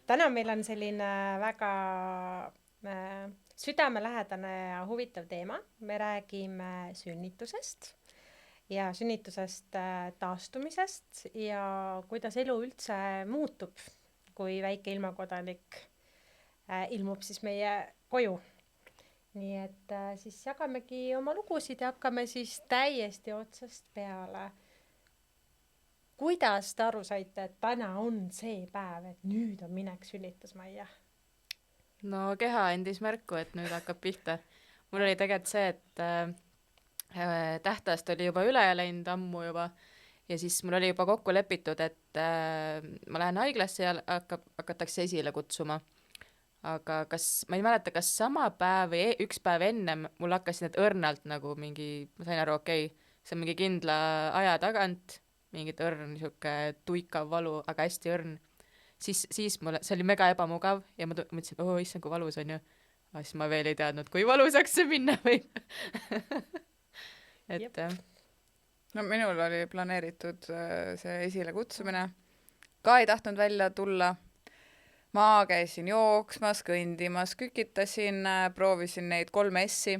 Täna meil on selline väga südamelähedane ja huvitav teema. Me räägime sünnitusest ja sünnitusest taastumisest ja kuidas elu üldse muutub, kui väike ilmakodanik ilmub siis meie koju. Nii et siis jagamegi oma lugusid ja hakkame siis täiesti otsast peale. Kuidas te aru saite, et täna on see päev, et nüüd on minek sünnitusmajja? No keha andis märku, et nüüd hakkab pihta. Mul oli tegelikult see, et tähtajast oli juba üle läinud ammu juba ja siis mul oli juba kokku lepitud, et ma lähen haiglasse ja hakatakse esile kutsuma. Aga ma ei mäleta, kas sama päev või üks päev ennem mul hakkasid need õrnalt nagu mingi, ma sain aru, okei, see on mingi kindla aja tagant, mingit õrn, niisugune tuikav valu, aga hästi õrn. Siis mulle, see oli mega ebamugav ja ma mõtlesin, issand, kui valus on ju. Aga siis ma veel ei teadnud, kui valusaks see minna või. Et No minul oli planeeritud see esile kutsumine. Ka ei tahtnud välja tulla. Ma käisin jooksmas, kõndimas, kükitasin, proovisin neid 3 S-i.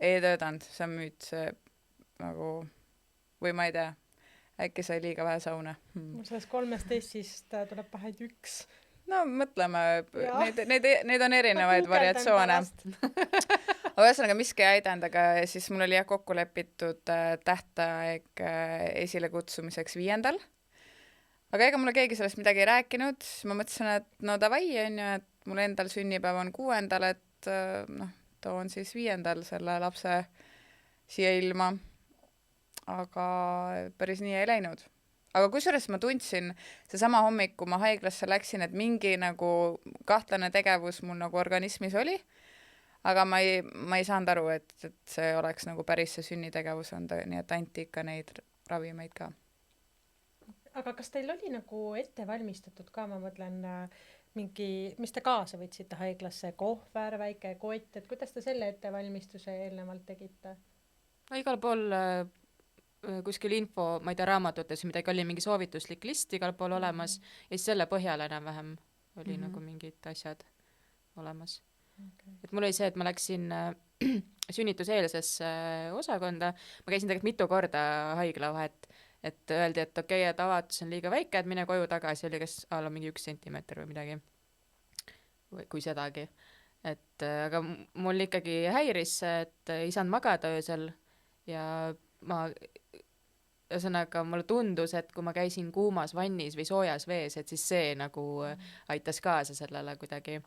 Ei töötanud, see on müüt, see nagu, või ma ei tea, äkki sai liiga vähe saune. Mul sellest 3 S-ist tuleb vahed 1. No mõtleme, neid on erinevaid variatsioone. Aga ühesõnaga miski ei aidanud, aga siis mul oli kokku lepitud tähtaeg esile kutsumiseks 5. Aga ega mulle keegi sellest midagi ei rääkinud, siis ma mõtlesin, et no davai on ju, et mul endal sünnipäev on 6. et toon siis 5. selle lapse siia ilma. Aga päris nii ei läinud. Aga kusjuures ma tundsin seesama hommik, kui ma haiglasse läksin, et mingi nagu kahtlane tegevus mul nagu organismis oli, aga ma ei saanud aru, et see oleks nagu päris see sünnitegevus on, nii et anti ikka neid ravimeid ka. Aga kas teil oli nagu ette valmistatud ka, ma mõtlen mis te kaasa võtsite haiglasse, kohver, väike kott, et kuidas te selle ettevalmistuse eelnevalt tegite? No igal pool kuskil info, ma ei tea, raamatutes midagi oli mingi soovituslik list igal pool olemas ja siis selle põhjal enam-vähem oli nagu mingid asjad olemas. Okay. Et mul oli see, et ma läksin sünnituseelsesse osakonda, ma käisin tegelikult mitu korda haigla vahet, et öeldi, et okei, et avatus on liiga väike, et mine koju tagasi, oli kas alla mingi 1 sentimeeter või midagi, või kui sedagi. Et aga mul ikkagi häiris, et ei saanud magada öösel ja ühesõnaga mulle tundus, et kui ma käisin kuumas vannis või soojas vees, et siis see nagu aitas kaasa sellele kuidagi.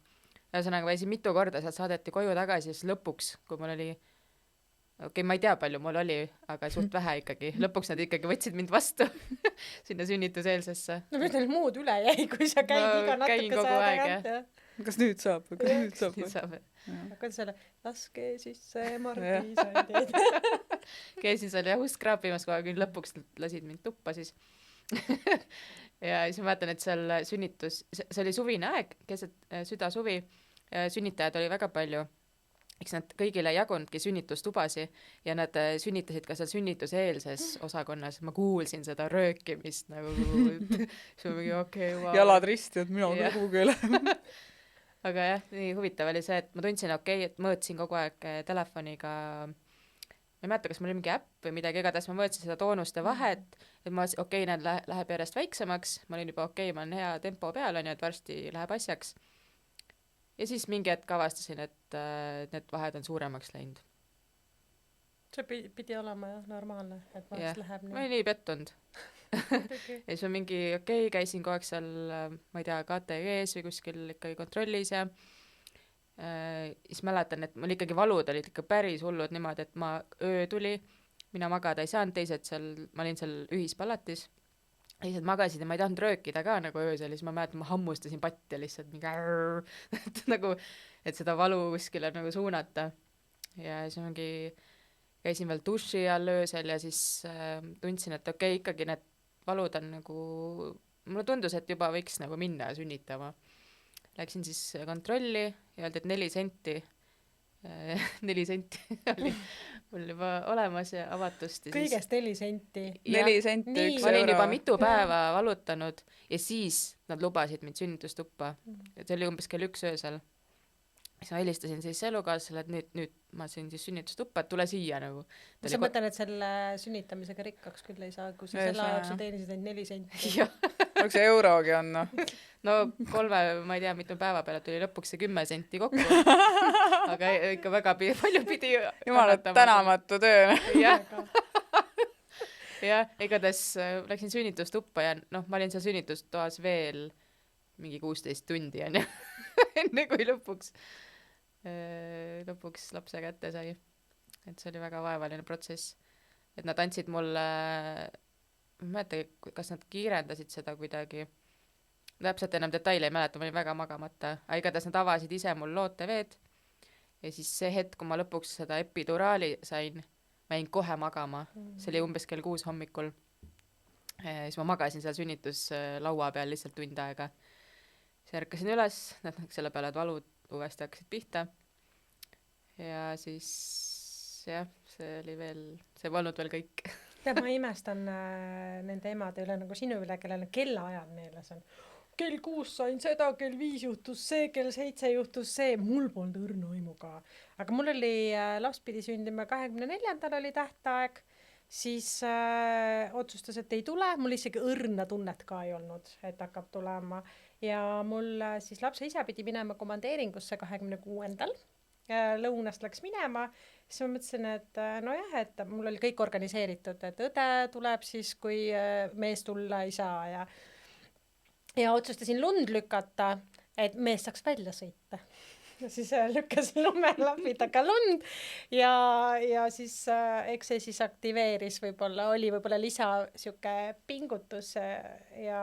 Ühesõnaga võisin mitu korda, sealt saadeti koju tagasi, siis lõpuks, kui mul oli okei, ma ei tea, palju mul oli, aga suht vähe ikkagi. Lõpuks nad ikkagi võtsid mind vastu sinna sünnituseelsesse. No mis neil muud üle jäi, kui sa käid iga natuke aeg, Kas nüüd saab? Aga selle, laske sisse Mardi, sa ei teed. Käisin seal jahust kraapimas, kui küll lõpuks lasid mind tuppa siis. Ja siis ma vaatan, et seal sünnitus, see oli suvine aeg, keset süda suvi, sünnitajad oli väga palju. Eks nad kõigile jagunudki sünnitusTubasi ja nad sünnitasid ka seal sünnituseelses osakonnas. Ma kuulsin seda röökimist nagu see on mingi okei, wow. Jalad risti, et mina ka kuugele. Aga jah, nii huvitav oli see, et ma tundsin okei, et mõõtsin kogu aeg telefoniga, ma ei mäleta, kas mul oli mingi äpp või midagi, igatahes ma mõõtsin seda toonuste vahet, et ma okei, need läheb järjest väiksemaks, ma olin juba okei, ma olen hea tempo peal, on ju, et varsti läheb asjaks. Ja siis mingi hetk avastasin, et need vahed on suuremaks läinud. See pidi olema jah normaalne, et vahest läheb nii. Ma ei nii pettunud. Ja siis on mingi okei, käisin kogu aeg seal, ma ei tea, KTG-s või kuskil ikkagi kontrollis ja siis mäletan, et mul ikkagi valud olid ikka päris hullud niimoodi, et ma öö tuli, mina magada ei saanud, teised seal, ma olin seal ühispalatis. Teised magasid ja ma ei tahtnud röökida ka nagu öösel, siis ma mäletan, ma hammustasin patti lihtsalt mingi nagu, et seda valu kuskile nagu suunata. Ja siis mingi käisin veel duši all öösel ja siis tundsin, et okei, ikkagi need valud on nagu, mulle tundus, et juba võiks nagu minna sünnitama. Läksin siis kontrolli ja öeldi, et 4 senti 4 senti oli mul juba olemas ja avatust ja kõigest 4 senti. 4 senti, Nii. 1 ma olin euro. juba mitu päeva valutanud ja siis nad lubasid mind sünnitustuppa. See oli umbes kell 1 öösel. Siis ma helistasin siis elukaaslasele, et nüüd ma siin siis sünnitustuppa, et tule siia nagu. Ma sa mõtlen, et selle sünnitamisega rikkaks küll ei saa, kui sa Ei selle saa, ajaks jah. teenisid ainult 4 senti. Jah. Aga see eurogi on, noh. No 3, ma ei tea, mitme päeva peale tuli lõpuks see 10 senti kokku. Aga ikka väga palju pidi Jumala tänamatu töö. Jah. Jah, igatahes läksin sünnitustuppa ja noh, ma olin seal sünnitustoas veel mingi 16 tundi on ju. Enne kui lõpuks lapse kätte sai. Et see oli väga vaevaline protsess. Et nad andsid mulle, ma ei mäleta, kas nad kiirendasid seda kuidagi. Täpselt enam detaile ei mäleta, ma olin väga magamata. Aga igatahes nad avasid ise mul looteveed. Ja siis see hetk, kui ma lõpuks seda epiduraali sain, ma jäin kohe magama. See oli umbes kell 6 hommikul. Siis ma magasin seal sünnituslaua peal lihtsalt tund aega. Siis ärkasin üles, selle peale, et valud uuesti hakkasid pihta. Ja siis, jah, see polnud veel kõik. Ja ma imestan nende emade üle nagu sinu üle, kellel kellaajad meeles on. Kell 6 sain seda, kell 5 juhtus see, kell 7 juhtus see. Mul polnud õrna aimu ka. Aga mul oli laps pidi sündima 24. oli tähtaeg. Siis otsustas, et ei tule. Mul isegi õrna tunnet ka ei olnud, et hakkab tulema. Ja mul siis lapse isa pidi minema komandeeringusse 26. Lõunast läks minema. Siis ma mõtlesin, et nojah, et mul oli kõik organiseeritud, et õde tuleb siis, kui mees tulla ei saa. Ja otsustasin lund lükata, et mees saaks välja sõita. Ja siis lükkasin lume läbi taga lund ja siis eks see siis aktiveeris oli võib-olla lisa siuke pingutus ja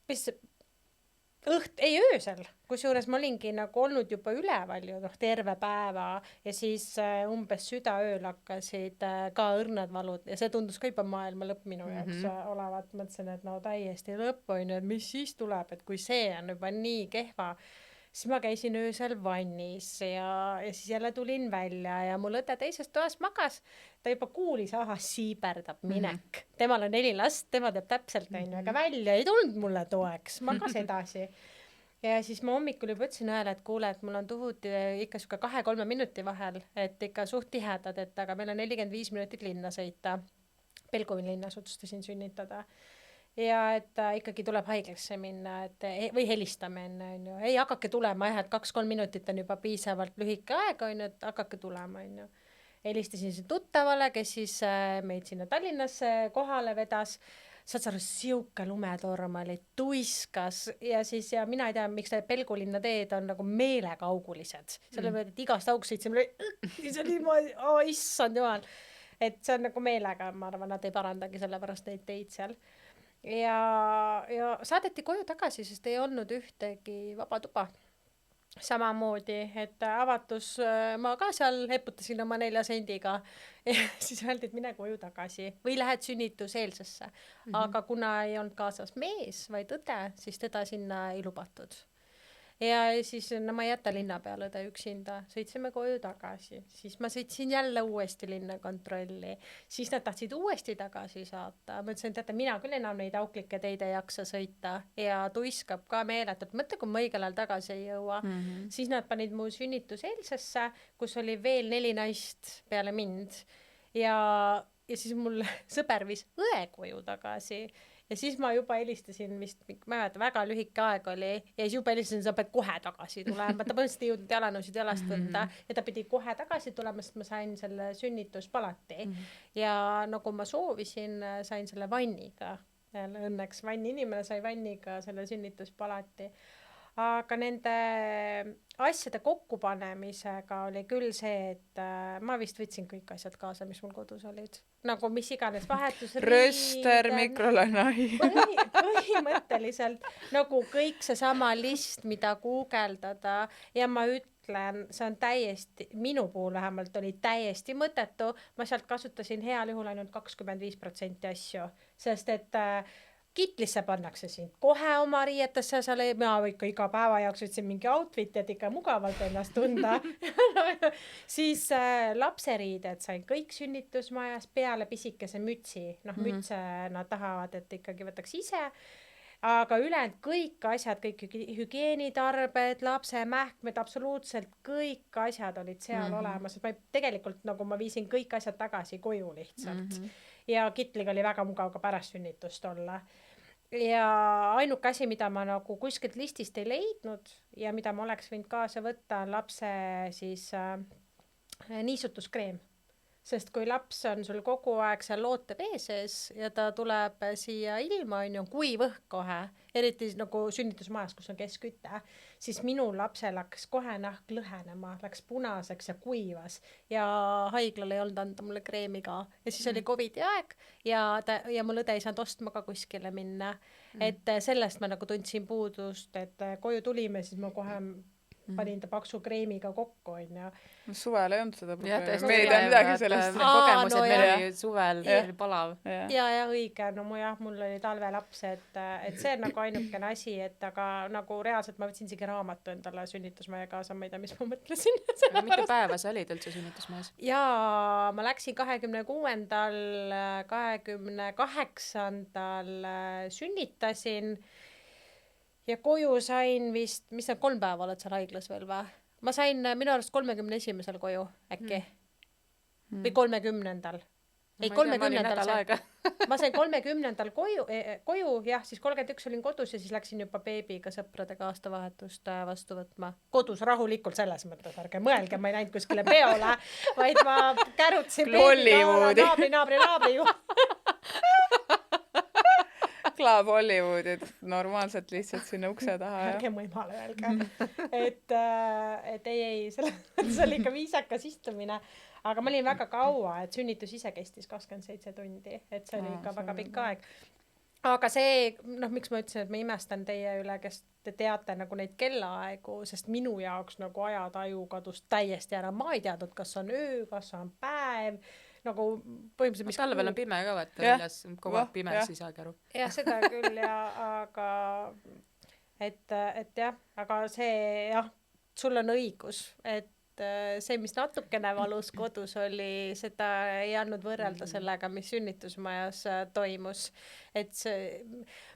mis öösel, kusjuures ma olingi nagu olnud juba üleval ju terve päeva ja siis umbes südaööl hakkasid ka õrnad valud ja see tundus ka juba maailma lõpp minu jaoks olevat. Mõtlesin, et no täiesti lõpp on ju, et mis siis tuleb, et kui see on juba nii kehva, siis ma käisin öösel vannis ja siis jälle tulin välja ja mul õde teises toas magas. Ta juba kuulis, siiberdab minek. Temal on 4 last, tema teab täpselt on, aga välja ei tulnud mulle toeks, magas edasi. Ja siis ma hommikul juba ütlesin õele, et kuule, et mul on tuhud ikka siuke 2-3 minuti vahel, et ikka suht tihedad, et aga meil on 45 minutit linna sõita. Pelguvi linnas otsustasin sünnitada. Ja et ikkagi tuleb haiglasse minna, et või helistame enne, on ju. Ei hakake tulema, et 2-3 minutit on juba piisavalt lühike aeg, on ju, et hakake tulema, on ju. Helistasin siin tuttavale, kes siis meid sinna Tallinnasse kohale vedas. Saad sa aru, siuke lumetorm oli, tuiskas ja siis ja mina ei tea, miks need Pelgulinna teed on nagu meelegaugulised. Sellepärast, et igast august sõitsime, siis oli issand jumal. Et see on nagu meelega, ma arvan, nad ei parandagi sellepärast neid teid seal. Ja saadeti koju tagasi, sest ei olnud ühtegi vaba tuba. Samamoodi, et avatus ma ka seal heputasin oma 4 sendiga ja siis öeldi, et mine koju tagasi või lähed sünnituseelsesse. Aga kuna ei olnud kaasas mees, vaid õde, siis teda sinna ei lubatud. Ja siis ma ei jäta linna peale õde üksinda, sõitsime koju tagasi, siis ma sõitsin jälle uuesti linna kontrolli, siis nad tahtsid uuesti tagasi saata. Ma ütlesin, et mina küll enam neid auklikke teid ei jaksa sõita ja tuiskab ka meeletult. Mõtle, kui ma õigel ajal tagasi ei jõua. Siis nad panid mu sünnituseelsesse, kus oli veel 4 naist peale mind ja siis mul sõber viis õe koju tagasi. Ja siis ma juba helistasin vist, ma ei mäleta, väga lühike aeg oli ja siis juba helistasin, sa pead kohe tagasi tulema. Ta põhimõtteliselt ei jõudnud jalanõusid jalast võtta ja ta pidi kohe tagasi tulema, sest ma sain selle sünnituspalati. Ja nagu ma soovisin, sain selle vanniga. Õnneks vanni inimene sai vanniga selle sünnituspalati. Aga nende asjade kokkupanemisega oli küll see, et ma vist võtsin kõik asjad kaasa, mis mul kodus olid. Nagu mis iganes vahetusriid. Röster, mikrolaineai. Põhimõtteliselt nagu kõik see sama list, mida guugeldada ja ma ütlen, see on täiesti, minu puhul vähemalt oli täiesti mõttetu. Ma sealt kasutasin heal juhul ainult 25% asju, sest et kitlisse pannakse sind kohe oma riietesse, mina ikka iga päeva jaoks võtsin mingi outfit, et ikka mugavalt ennast tunda. Siis lapseriided sain kõik sünnitusmajas peale pisikese mütsi, mütse nad tahavad, et ikkagi võtaks ise, aga ülejäänud kõik asjad, kõik hügieenitarbed, lapse mähkmed, absoluutselt kõik asjad olid seal olemas, et ma tegelikult nagu ma viisin kõik asjad tagasi koju lihtsalt. Ja kitliga oli väga mugav ka pärast sünnitust olla. Ja ainuke asi, mida ma nagu kuskilt listist ei leidnud ja mida ma oleks võinud kaasa võtta, on lapse siis niisutuskreem. Sest kui laps on sul kogu aeg seal lootevee sees ja ta tuleb siia ilma, on kuiv õhk kohe, eriti nagu sünnitusmajas, kus on keskküte, siis minu lapsel hakkas kohe nahk lõhenema, läks punaseks ja kuivas ja haiglal ei olnud anda mulle kreemi ka. Ja siis oli Covidi aeg ja mul õde ei saanud ostma ka kuskile minna. Et sellest ma nagu tundsin puudust, et koju tulime, siis ma kohe panin ta paksu kreemiga kokku, on. Suvel ei olnud seda probleemi. Me ei tea midagi sellest. Kogemused meil oli suvel palav. Ja õige, mul oli talvelaps, et see on nagu ainukene asi, et aga nagu reaalselt ma võtsin isegi raamatu endale sünnitusmaja kaasa, ma ei tea, mis ma mõtlesin. Mitu päeva sa olid üldse sünnitusmajas? Ja ma läksin 26. 28. sünnitasin ja koju sain vist, mis sa 3 päeva oled seal haiglas veel või? Ma sain minu arust 31. koju äkki. Või 30. Ei, 30. Ma sain 30. koju, jah, siis 31 olin kodus ja siis läksin juba beebiga sõpradega aastavahetust vastu võtma. Kodus rahulikult selles mõttes, ärge mõelge, ma ei näinud kuskile peole, vaid ma kärutsin beebiga naabri ju. Klaab Hollywoodid normaalselt lihtsalt sinna ukse taha. Ärge mõimale öelge. Et ei, see oli ikka viisakas istumine. Aga ma olin väga kaua, et sünnitus ise kestis 27 tundi. Et see oli ikka väga pikk aeg. Aga see, miks ma ütlesin, et ma imestan teie üle, kes te teate nagu neid kellaaegu, sest minu jaoks nagu ajataju kadus täiesti ära. Ma ei teadnud, kas on öö, kas on päev. Nagu põhimõtteliselt talvel on pime ka vaata väljas, kogu aeg pime, siis ei saagi aru. Jah, seda küll aga et jah, aga see sul on õigus, et see, mis natukene valus kodus oli, seda ei andnud võrrelda sellega, mis sünnitusmajas toimus. Et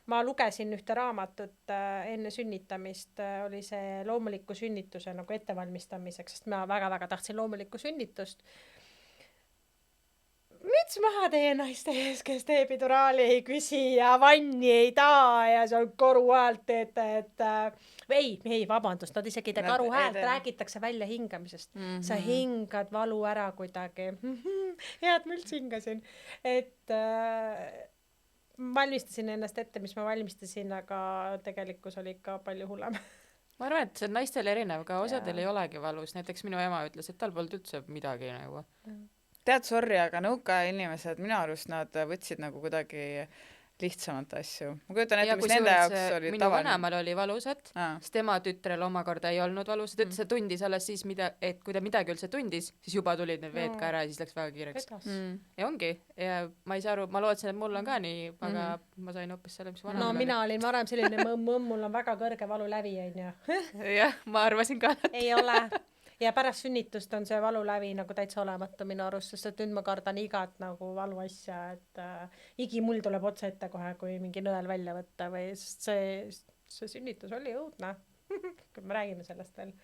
ma lugesin ühte raamatut enne sünnitamist, oli see loomuliku sünnituse nagu ettevalmistamiseks, sest ma väga-väga tahtsin loomulikku sünnitust. Müts maha teie naiste ees, kes te epiduraali ei küsi ja vanni ei taa ja see on karu häält teete, et ei, vabandust, nad isegi te karu häält räägitakse välja hingamisest. Sa hingad valu ära kuidagi. Head ma üldse hingasin. Et valmistasin ennast ette, mis ma valmistasin, aga tegelikkus oli ikka palju hullem. Ma arvan, et see naistel erinev, ka osadel ei olegi valus. Näiteks minu ema ütles, et tal polnud üldse midagi nagu. Tead, sorry, aga nõukaja inimesed, minu arust nad võtsid nagu kuidagi lihtsamat asju. Ma kujutan ette, mis nende jaoks oli minu tavaline. Vanemal oli valusad, sest tema tütrel omakorda ei olnud valusad, et see tundis alles siis, et kui ta midagi üldse tundis, siis juba tulid need veed ka ära ja siis läks väga kiireks. Ja ongi, ja ma ei saa aru, ma lootsin, et mul on ka nii, aga ma sain hoopis selle, mis vanemal oli. Mina olin varem selline mul on väga kõrge valulävi, on ju. Jah, ma arvasin ka. Ei ole. Ja pärast sünnitust on see valulävi nagu täitsa olematu minu arust, sest et nüüd ma kardan igat nagu valu asja, et igimul tuleb otsa ette kohe, kui mingi nõel välja võtta või see sünnitus oli õudne. Kui me räägime sellest veel.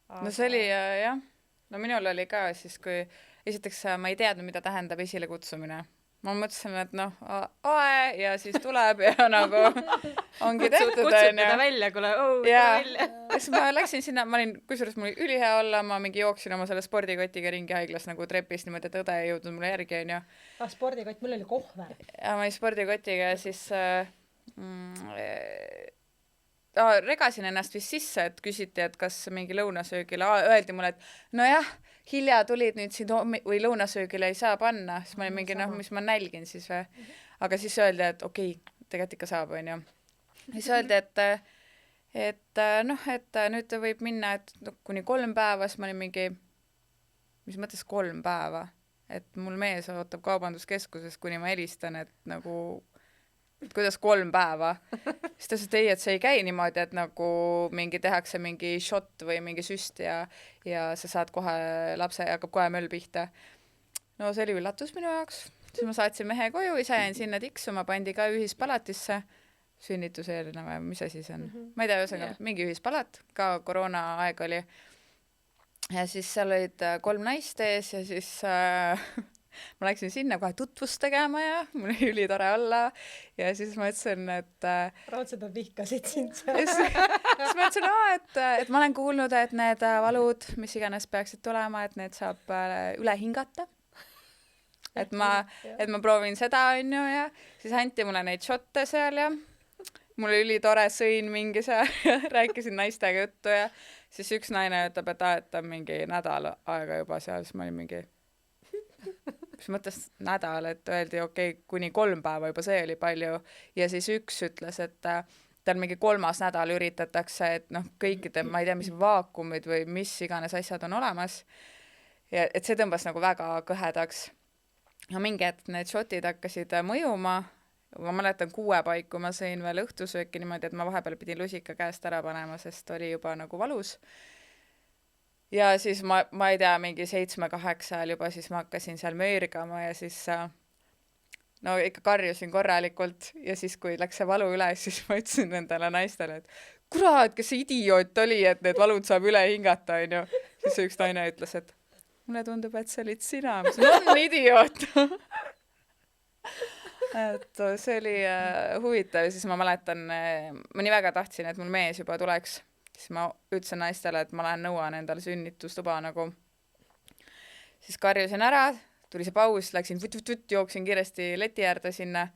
Aga... No see oli jah. No minul oli ka siis, kui esiteks ma ei teadnud, mida tähendab esile kutsumine. Ma mõtlesin, et ae ja siis tuleb ja nagu ongi tehtud. Kutsud teda välja, kuule, välja. Siis ma läksin sinna, mul oli ülihea olla, ma mingi jooksin oma selle spordikotiga ringi haiglas nagu trepis niimoodi, et õde ei jõudnud mulle järgi, on ju. Spordikott, mul oli kohver. Ja ma olin spordikotiga ja siis regasin ennast vist sisse, et küsiti, et kas mingi lõunasöögile, öeldi mulle, et nojah, hilja tulid nüüd siin või lõunasöögile ei saa panna, siis ma olin mingi, mis ma nälgin siis või. Aga siis öeldi, et okei, tegelikult ikka saab, on ju. Siis öeldi, et nüüd võib minna, et kuni 3 päeva, siis ma olin mingi, mis mõttes 3 päeva, et mul mees ootab kaubanduskeskuses, kuni ma helistan, et nagu et kuidas 3 päeva. Siis ta ütles, et ei, et see ei käi niimoodi, et nagu tehakse mingi shot või mingi süst ja sa saad kohe lapse ja hakkab kohe möll pihta. No see oli üllatus minu jaoks. Siis ma saatsin mehe koju, ise jäin sinna tiksuma, pandi ka ühispalatisse, sünnituseelne või mis asi see on? Ma ei tea, ühesõnaga mingi ühispalat, ka koroona aeg oli. Ja siis seal olid 3 naist ees ja siis ma läksin sinna kohe tutvust tegema ja mul oli ülitore olla ja siis ma ütlesin, et raudselt nad vihkasid sind seal. Siis ma ütlesin, et ma olen kuulnud, et need valud, mis iganes peaksid tulema, et need saab üle hingata. Et ma proovin seda, on ju, ja siis anti mulle neid šotte seal ja mul oli ülitore, sõin mingi seal ja rääkisin naistega juttu ja siis üks naine ütleb, et ta on mingi nädal aega juba seal, siis ma olin mingi mis mõttes nädal, et öeldi okei, kuni 3 päeva juba, see oli palju ja siis üks ütles, et tal mingi 3. nädal üritatakse, et noh, kõikide, ma ei tea, mis vaakumid või mis iganes asjad on olemas ja et see tõmbas nagu väga kõhedaks ja mingi hetk need šotid hakkasid mõjuma. Ma mäletan 6 paiku ma sõin veel õhtusööki niimoodi, et ma vahepeal pidin lusika käest ära panema, sest oli juba nagu valus. Ja siis ma ei tea, mingi 7-8 juba siis ma hakkasin seal möörgama ja siis no ikka karjusin korralikult ja siis, kui läks see valu üle, siis ma ütlesin nendele naistele, et kurat, kes see idioot oli, et need valud saab üle hingata, on ju. Siis üks naine ütles, et mulle tundub, et see olid sina. Ma on idioot. Et see oli huvitav ja siis ma mäletan, ma nii väga tahtsin, et mul mees juba tuleks, siis ma ütlesin naistele, et ma lähen nõuan endale sünnitustuba nagu. Siis karjusin ära, tuli see paus, läksin vut-vut-vut, jooksin kiiresti leti äärde sinna,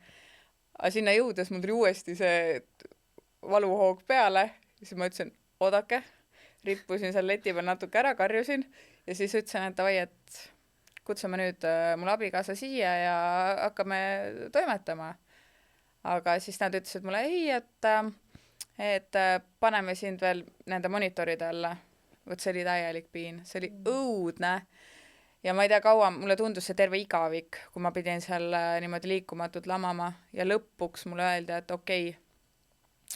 aga sinna jõudes mul tuli uuesti see valuhoog peale, siis ma ütlesin, oodake, rippusin seal leti peal natuke ära, karjusin ja siis ütlesin, et davai, et kutsume nüüd mul abikaasa siia ja hakkame toimetama. Aga siis nad ütlesid mulle ei, et paneme sind veel nende monitoride alla. Võt see oli täielik piin, see oli õudne. Ja ma ei tea kaua, mulle tundus see terve igavik, kui ma pidin seal niimoodi liikumatult lamama ja lõpuks mulle öeldi, et okei,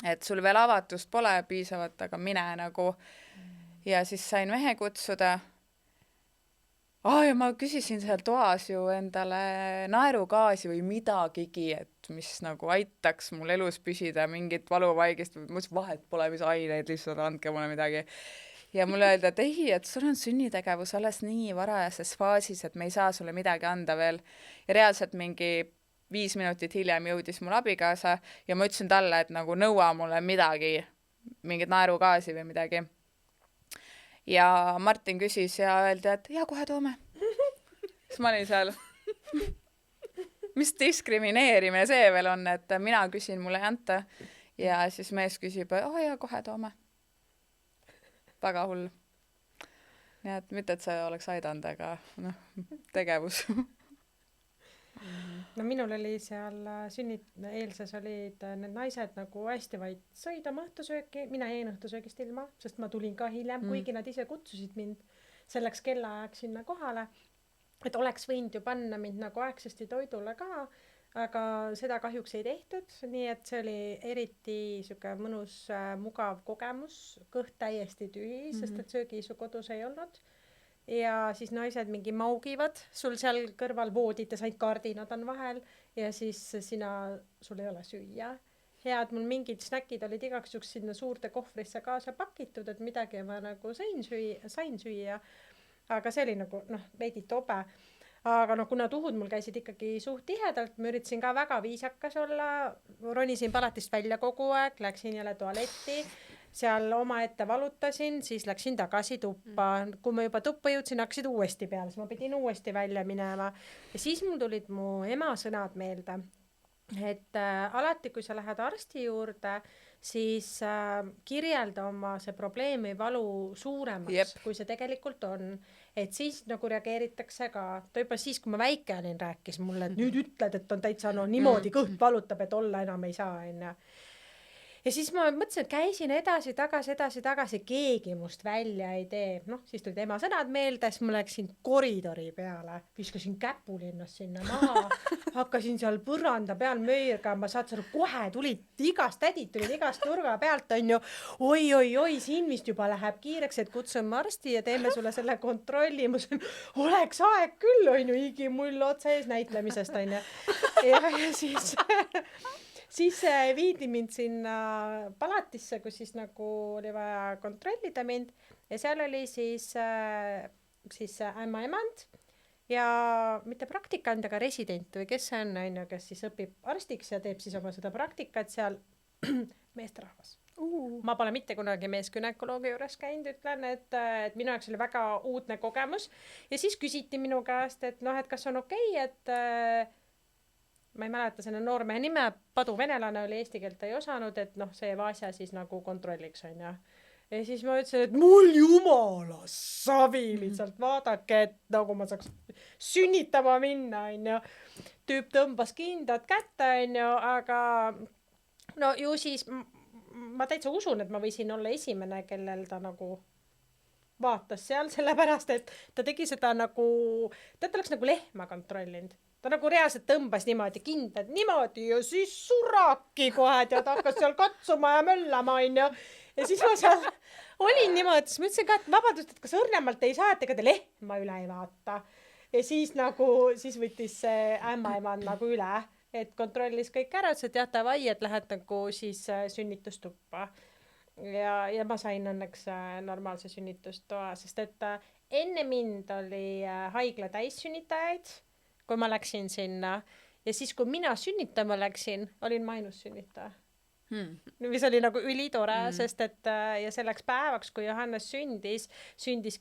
et sul veel avatust pole piisavat, aga mine nagu. Ja siis sain mehe kutsuda. Ja ma küsisin seal toas ju endale naerugaasi või midagigi, et mis nagu aitaks mul elus püsida, mingit valuvaigist, mõtlesin vahet pole, mis aineid, lihtsalt andke mulle midagi. Ja mulle öeldi, et ei, et sul on sünnitegevus alles nii varajases faasis, et me ei saa sulle midagi anda veel. Ja reaalselt mingi 5 minutit hiljem jõudis mul abikaasa ja ma ütlesin talle, et nagu nõua mulle midagi, mingit naerugaasi või midagi. Ja Martin küsis ja öeldi, et ja kohe toome. Siis ma olin seal, mis diskrimineerimine see veel on, et mina küsin, mulle ei anta ja siis mees küsib, ja kohe toome. Väga hull. Nii et mitte, et see oleks aidanud, aga tegevus. No minul oli seal eilses olid need naised nagu hästi vaid sõid oma õhtusööki, mina jäin õhtusöögist ilma, sest ma tulin ka hiljem, kuigi nad ise kutsusid mind selleks kellaajaks sinna kohale, et oleks võinud ju panna mind nagu aegsasti toidule ka, aga seda kahjuks ei tehtud, nii et see oli eriti siuke mõnus, mugav kogemus, kõht täiesti tühi, sest et söögiisu kodus ei olnud. Ja siis naised mingi maugivad, sul seal kõrval voodid ja said kardinad on vahel ja siis sul ei ole süüa. Head, mul mingid snäkid olid igaks juks sinna suurde kohvrisse kaasa pakitud, et midagi ma nagu sain süüa, aga see oli nagu veidi tobe. Aga kuna tuhud mul käisid ikkagi suht tihedalt, ma üritasin ka väga viisakas olla, ronisin palatist välja kogu aeg, läksin jälle tualetti, seal omaette valutasin, siis läksin tagasi tuppa. Kui ma juba tuppa jõudsin, hakkasid uuesti peale, siis ma pidin uuesti välja minema. Ja siis mul tulid mu ema sõnad meelde, et alati, kui sa lähed arsti juurde, siis kirjelda oma see probleemi valu suuremaks, kui see tegelikult on. Et siis nagu reageeritakse ka. Ta juba siis, kui ma väike olin, rääkis mulle, et nüüd ütled, et on täitsa niimoodi kõht valutab, et olla enam ei saa. ja siis ma mõtlesin, et käisin edasi, keegi must välja ei tee. Noh, siis tulid ema sõnad meelde, siis ma läksin koridori peale, viskasin käpuli ennast sinna maha, hakkasin seal põranda peal möirgama, saad sa kohe tulid tädid tulid igast nurga pealt, on ju, oi, siin vist juba läheb kiireks, et kutsume arsti ja teeme sulle selle kontrolli. Ma sain, oleks aeg küll, on ju, higimull otsa ees näitlemisest, on ju. Ja siis viidi mind sinna palatisse, kus siis nagu oli vaja kontrollida mind ja seal oli siis ämmaemand ja mitte praktikant, aga resident või kes see on ju, kes siis õpib arstiks ja teeb siis oma seda praktikat seal meesterahvas. Ma pole mitte kunagi meeskünekoloogi juures käinud, ütlen, et minu jaoks oli väga uudne kogemus ja siis küsiti minu käest, et noh, et kas on okei, et ma ei mäleta selle noormehe nime, padu venelane oli, eesti keelt ei osanud, et noh, see Vasja siis nagu kontrolliks, on ju. Ja siis ma ütlesin, et mul jumala savi lihtsalt, vaadake, et nagu ma saaks sünnitama minna, on ju. Tüüp tõmbas kindad kätte, on ju, aga no ju siis ma täitsa usun, et ma võisin olla esimene, kellel ta nagu vaatas seal, sellepärast, et ta tegi seda nagu, ta oleks nagu lehma kontrollinud. Ta nagu reaalselt tõmbas niimoodi kindlad niimoodi ja siis suraki kohe ja ta hakkas seal katsuma ja möllama, on ju. Ja siis ma seal olin niimoodi, siis ma ütlesin ka, et vabandust, et kas õrnemalt ei saa, et ega te lehma üle ei vaata. Ja siis nagu, siis võttis see ämmaemand nagu üle, et kontrollis kõik ära, et jah, davai, et lähed nagu siis sünnitustuppa. Ja ma sain õnneks normaalse sünnitustoa, sest et enne mind oli haigla täissünnitajaid, kui ma läksin sinna ja siis, kui mina sünnitama läksin, olin ma ainus sünnitaja. Mis oli nagu ülitore, sest et ja selleks päevaks, kui Johannes sündis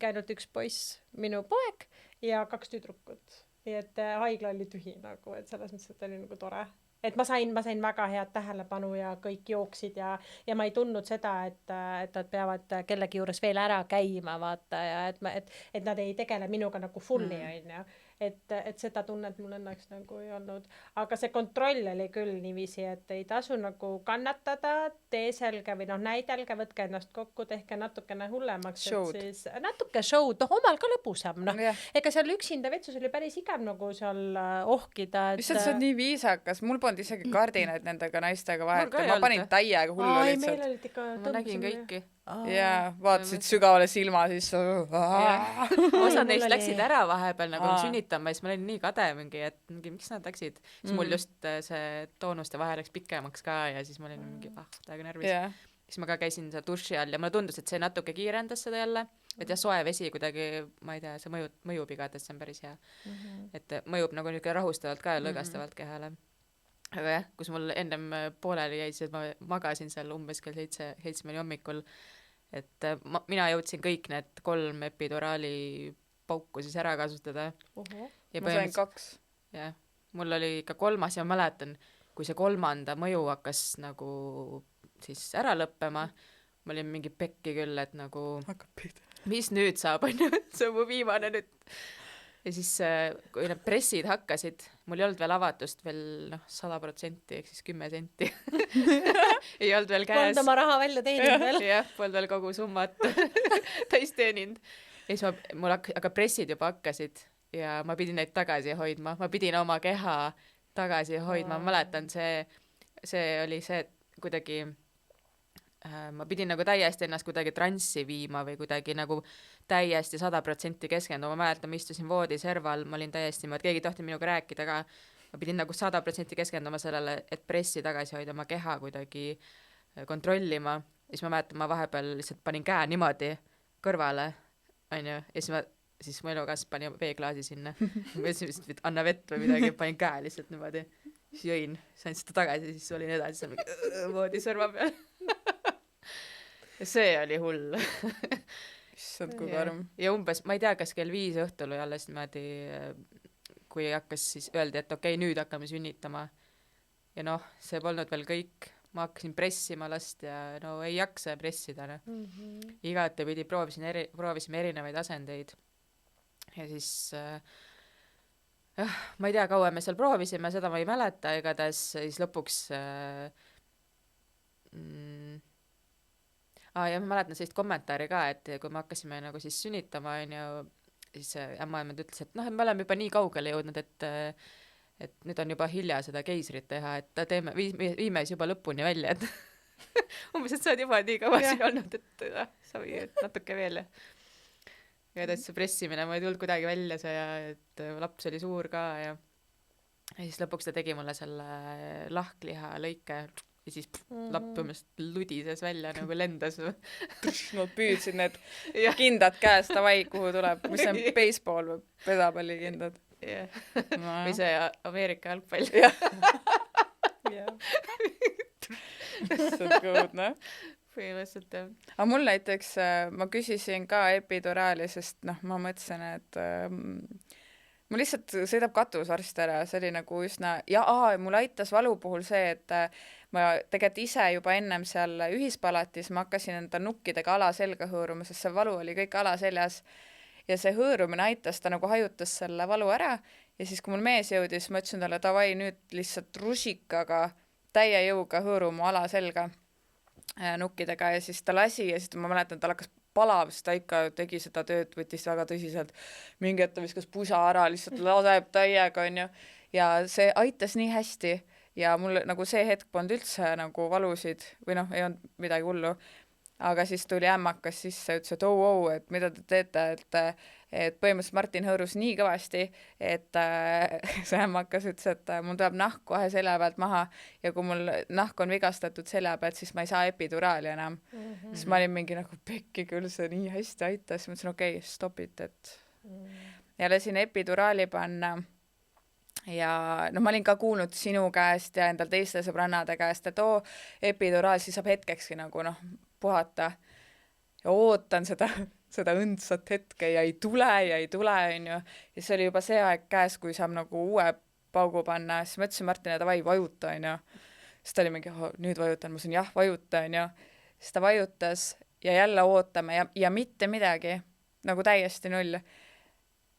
ainult üks poiss, minu poeg ja 2 tüdrukut. Nii et haigla oli tühi nagu, et selles mõttes, et oli nagu tore. Et ma sain väga head tähelepanu ja kõik jooksid ja ma ei tundnud seda, et nad peavad kellegi juures veel ära käima, vaata, ja et nad ei tegele minuga nagu fulli, on ju. Et seda tunnet mul õnneks nagu ei olnud. Aga see kontroll oli küll niiviisi, et ei tasu nagu kannatada, tee selge või noh, näidelge, võtke ennast kokku, tehke natukene hullemaks. Show'd. Siis, natuke show'd, noh, omal ka lõbusam, noh. Ega seal üksinda vetsus oli päris igav nagu seal ohkida. Lihtsalt see on nii viisakas, mul polnud isegi kardinaid nendega naistega vahet, ma panin täiega hullu lihtsalt. Meil olid ikka ma nägin kõiki. Jaa, vaatasid sügavale silma, siis osad neist läksid ära vahepeal nagu sünnitama, siis ma olin nii kade mingi, et mingi, miks nad läksid. Siis mul just see toonuste vahe läks pikemaks ka ja siis ma olin mingi täiega närvis. Siis ma ka käisin seal duši all ja mulle tundus, et see natuke kiirendas seda jälle, et jah, soe vesi kuidagi, ma ei tea, see mõjub igatahes, see on päris hea. Et mõjub nagu niisugune rahustavalt ka ja lõõgastavalt kehale. Aga jah, kus mul ennem pooleli jäi, siis ma magasin seal umbes kell 7 hommikul, et mina jõudsin kõik need 3 epiduraali pauku siis ära kasutada. Ma sain 2. Jah, mul oli ikka 3. ja ma mäletan, kui see 3. mõju hakkas nagu siis ära lõppema, ma olin mingi pekki küll, et nagu mis nüüd saab, on ju, see on mu viimane nüüd. Ja siis, kui need pressid hakkasid, mul ei olnud veel avatust veel 100%, ehk siis 10 senti. ei olnud veel käes. Polnud oma raha välja teeninud veel. Jah, polnud veel kogu summat täis teeninud. Ja siis aga pressid juba hakkasid ja ma pidin neid tagasi hoidma. Ma pidin oma keha tagasi hoidma. Ma mäletan, see oli see, et kuidagi ma pidin nagu täiesti ennast kuidagi transsi viima või kuidagi nagu täiesti 100% keskenduma. Ma mäletan, ma istusin voodi serval, ma olin täiesti, keegi tohti minuga rääkida ka. Ma pidin nagu 100% keskenduma sellele, et pressi tagasi hoida, oma keha kuidagi kontrollima. Ja siis ma mäletan, ma vahepeal lihtsalt panin käe niimoodi kõrvale, on ju, ja siis mu elukas pani veeklaasi sinna. Ma ütlesin, et anna vett või midagi, panin käe lihtsalt niimoodi. Siis jõin, sain seda tagasi, siis olin edasi seal voodi serva peal. Ja see oli hull. Issand, kui karm. Ja umbes, ma ei tea, kas kell 5 õhtul või alles niimoodi, kui hakkas siis öeldi, et okei, nüüd hakkame sünnitama. Ja noh, see polnud veel kõik. Ma hakkasin pressima last ja no ei jaksa pressida. Igati pidi proovisime erinevaid asendeid. Ja siis ma ei tea, kaua me seal proovisime, seda ma ei mäleta, igatahes siis lõpuks ja ma mäletan sellist kommentaari ka, et kui me hakkasime nagu siis sünnitama, on ju, siis ämmaemand ütles, et noh, et me oleme juba nii kaugele jõudnud, et nüüd on juba hilja seda keisrit teha, et viime siis juba lõpuni välja, et umbes, et sa oled juba nii kaua siin olnud, et savi, et natuke veel. Ja täitsa pressimine, ma ei tulnud kuidagi välja see ja et laps oli suur ka ja siis lõpuks ta tegi mulle selle lahkliha lõike ja siis lapp umbest ludises välja nagu lendas. No püüdsid need kindad käes, davai, kuhu tuleb, mis on baseball või pedapallikindad. Või see Ameerika jalgpall. See on kõudne. Põhimõtteliselt jah. Aga mul näiteks, ma küsisin ka epiduraali, sest noh, ma mõtlesin, et mul lihtsalt sõidab katus varsti ära, see oli nagu üsna, mul aitas valu puhul see, et ma tegelikult ise juba ennem seal ühispalatis ma hakkasin enda nukkidega alaselga hõõruma, sest see valu oli kõik alaseljas ja see hõõrumine aitas, ta nagu hajutas selle valu ära ja siis, kui mul mees jõudis, ma ütlesin talle, davai, nüüd lihtsalt rusikaga täie jõuga hõõru mu alaselga nukkidega ja siis ta lasi ja siis ma mäletan, tal hakkas palav, siis ta ikka tegi seda tööd, võttis väga tõsiselt, mingi ette viskas pusa ära, lihtsalt laseb täiega, onju, ja see aitas nii hästi ja mul nagu see hetk polnud üldse nagu valusid või noh, ei olnud midagi hullu, aga siis tuli ämmakas sisse, ütles, et et mida te teete, et põhimõtteliselt Martin hõõrus nii kõvasti, et see ämmakas ütles, et mul tuleb nahk kohe selja pealt maha ja kui mul nahk on vigastatud selja pealt, siis ma ei saa epiduraali enam. Siis ma olin mingi nagu pekki küll, see nii hästi aitas, ma ütlesin, okei, stop it, et ja lasin epiduraali panna ja no ma olin ka kuulnud sinu käest ja endal teiste sõbrannade käest, et epiduraal, siis saab hetkekski nagu noh, puhata ja ootan seda õndsat hetke ja ei tule, onju. Ja see oli juba see aeg käes, kui saab nagu uue paugu panna, siis ma ütlesin Martine, davai, vajuta, onju. Siis ta oli mingi, nüüd vajutan, ma ütlesin, jah, vajuta, onju. Siis ta vajutas ja jälle ootame ja mitte midagi, nagu täiesti null.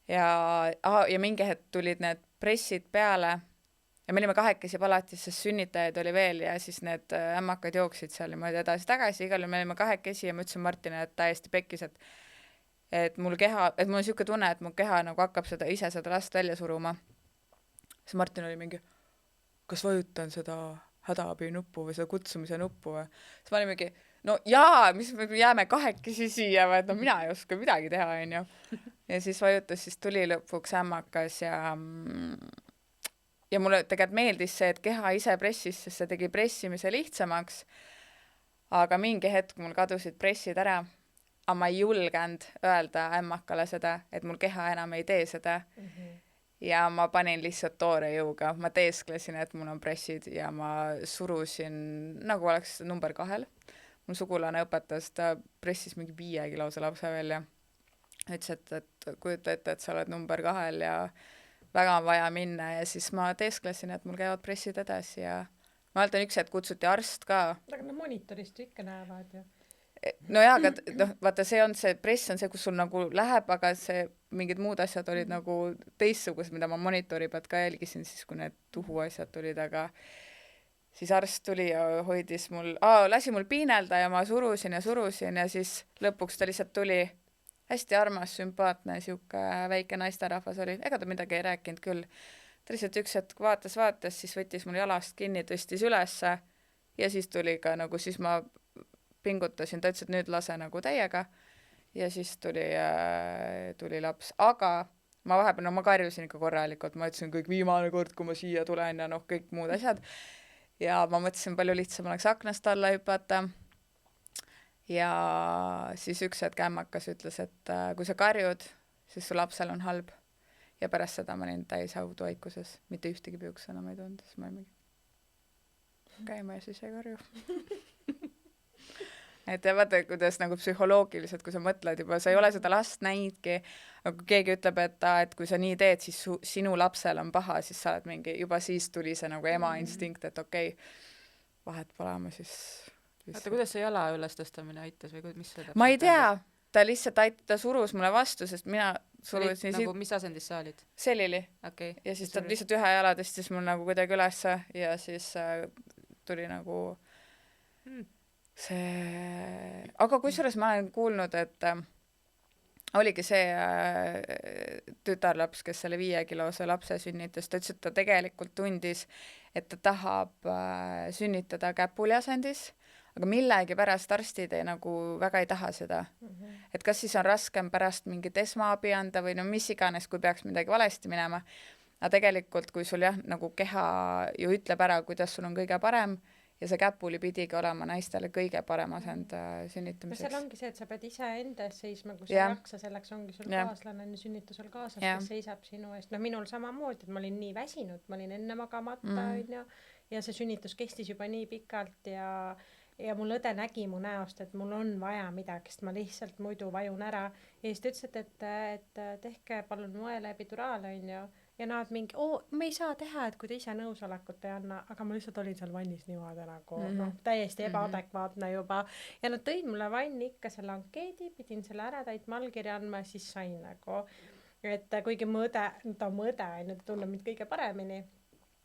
Ja mingi hetk tulid need pressid peale ja me olime kahekesi palatis, sest sünnitajaid oli veel ja siis need ämmakad jooksid seal niimoodi edasi-tagasi, igal juhul me olime kahekesi ja ma ütlesin Martine, et täiesti pekkis, et mul on siuke tunne, et mu keha nagu hakkab ise seda last välja suruma. Siis Martin oli mingi, kas vajutan seda hädaabi nuppu või seda kutsumise nuppu või? Siis ma olin mingi, no jaa, mis me jääme kahekesi siia või, et no mina ei oska midagi teha, onju. Ja siis vajutas, siis tuli lõpuks ämmakas ja mulle tegelikult meeldis see, et keha ise pressis, sest see tegi pressimise lihtsamaks, aga mingi hetk mul kadusid pressid ära, aga ma ei julgenud öelda ämmakale seda, et mul keha enam ei tee seda. Ja ma panin lihtsalt toore jõuga, ma teesklesin, et mul on pressid ja ma surusin, nagu oleks number 2. Mul sugulane õpetas, ta pressis mingi 5 kilose lapse välja. Ütles, et kujuta ette, et sa oled number 2 ja väga on vaja minna ja siis ma teesklesin, et mul käivad pressid edasi ja ma mäletan üks hetk kutsuti arst ka. Aga no monitorist ju ikka näevad ju. No jaa, aga noh, vaata see press on see, kus sul nagu läheb, aga see mingid muud asjad olid nagu teistsugused, mida ma monitori pealt ka jälgisin siis, kui need tuhuasjad tulid, aga siis arst tuli ja hoidis mul, lasi mul piinelda ja ma surusin ja siis lõpuks ta lihtsalt tuli. Hästi armas, sümpaatne, siuke väike naisterahvas oli. Ega ta midagi ei rääkinud küll. Ta lihtsalt üks hetk vaatas, siis võttis mul jalast kinni, tõstis ülesse ja siis tuli ka nagu, siis ma pingutasin, ta ütles, et nüüd lase nagu täiega ja siis tuli laps. Aga ma vahepeal, ma karjusin ikka korralikult, ma ütlesin kõik viimane kord, kui ma siia tulen ja noh, kõik muud asjad. Ja ma mõtlesin, palju lihtsam oleks aknast alla hüpata. Ja siis üks hetk ämmakas ütles, et kui sa karjud, siis su lapsel on halb. Ja pärast seda ma olin täis hauduvaikuses, mitte ühtegi piuksõna ma ei tundnud, siis ma olin mingi käima ja siis ei karju. Et ja vaata, kuidas nagu psühholoogiliselt, kui sa mõtled juba, sa ei ole seda last näidki, aga kui keegi ütleb, et kui sa nii teed, siis sinu lapsel on paha, siis sa oled mingi, juba siis tuli see nagu ema instinkt, et okei, vahet pole ma siis... Vaata, kuidas see jala üles tõstamine aitas või mis seda? Ma ei tea, ta lihtsalt ta surus mulle vastu, sest mina surusin... Nagu, mis asendis sa olid? Selili. Okay. Ja siis ta lihtsalt ühe jala tõstis mul nagu kuidagi ülesse ja siis tuli nagu see, aga kusjuures ma olen kuulnud, et oligi see tütarlaps, kes selle 5-kilose lapse sünnitas, ta ütles, et ta tegelikult tundis, et ta tahab sünnitada käpuli asendis, aga millegipärast arstid nagu väga ei taha seda. Et kas siis on raskem pärast mingit esmaabi anda või no mis iganes, kui peaks midagi valesti minema. Aga tegelikult, kui sul nagu keha ju ütleb ära, kuidas sul on kõige parem, ja see käpuli pidigi olema naistele kõige parem asend sünnitamiseks. Seal ongi see, et sa pead ise enda ees seisma, kui sa jaksa, selleks ongi sul kaaslane sünnitusel kaasas, kes seisab sinu eest. Minul samamoodi, et ma olin nii väsinud, ma olin enne magamata ja see sünnitus kestis juba nii pikalt ja mul õde nägi mu näost, et mul on vaja midagi, sest ma lihtsalt muidu vajun ära. Ja siis ta ütles, et tehke palun moele epiduraale, ja nad mingi, me ei saa teha, et kui te ise nõusolekut ei anna, aga ma lihtsalt olin seal vannis niimoodi nagu, täiesti ebaadekvaatne juba. Ja nad tõid mulle vanni ikka selle ankeedi, pidin selle ära täitma allkirja andma, siis sain nagu, et kuigi mu õde, ta tunneb mind kõige paremini,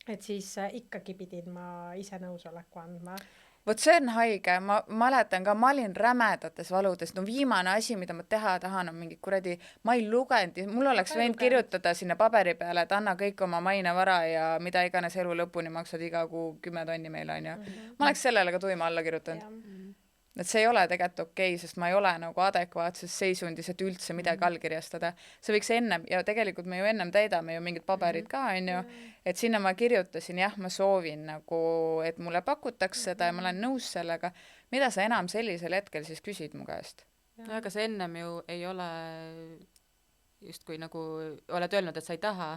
et siis ikkagi pidin ma ise nõusoleku andma. Vot see on haige, ma mäletan ka, ma olin rämedates valudes, no viimane asi, mida ma teha tahan, on mingi kuradi, ma ei lugenud, mul oleks võinud kirjutada sinna paberi peale, et anna kõik oma mainevara ja mida iganes elu lõpuni maksad iga kuu 10 tonni meile, on ju. Ma oleks sellele ka tuima alla kirjutanud. Et see ei ole tegelikult okei, sest ma ei ole nagu adekvaatses seisundis, et üldse midagi allkirjastada. See võiks ennem, ja tegelikult me ju ennem täidame ju mingid paberid ka, on ju, et sinna ma kirjutasin, jah, ma soovin nagu, et mulle pakutaks seda ja ma olen nõus sellega. Mida sa enam sellisel hetkel siis küsid mu käest? Aga sa ennem ju ei ole just kui nagu oled öelnud, et sa ei taha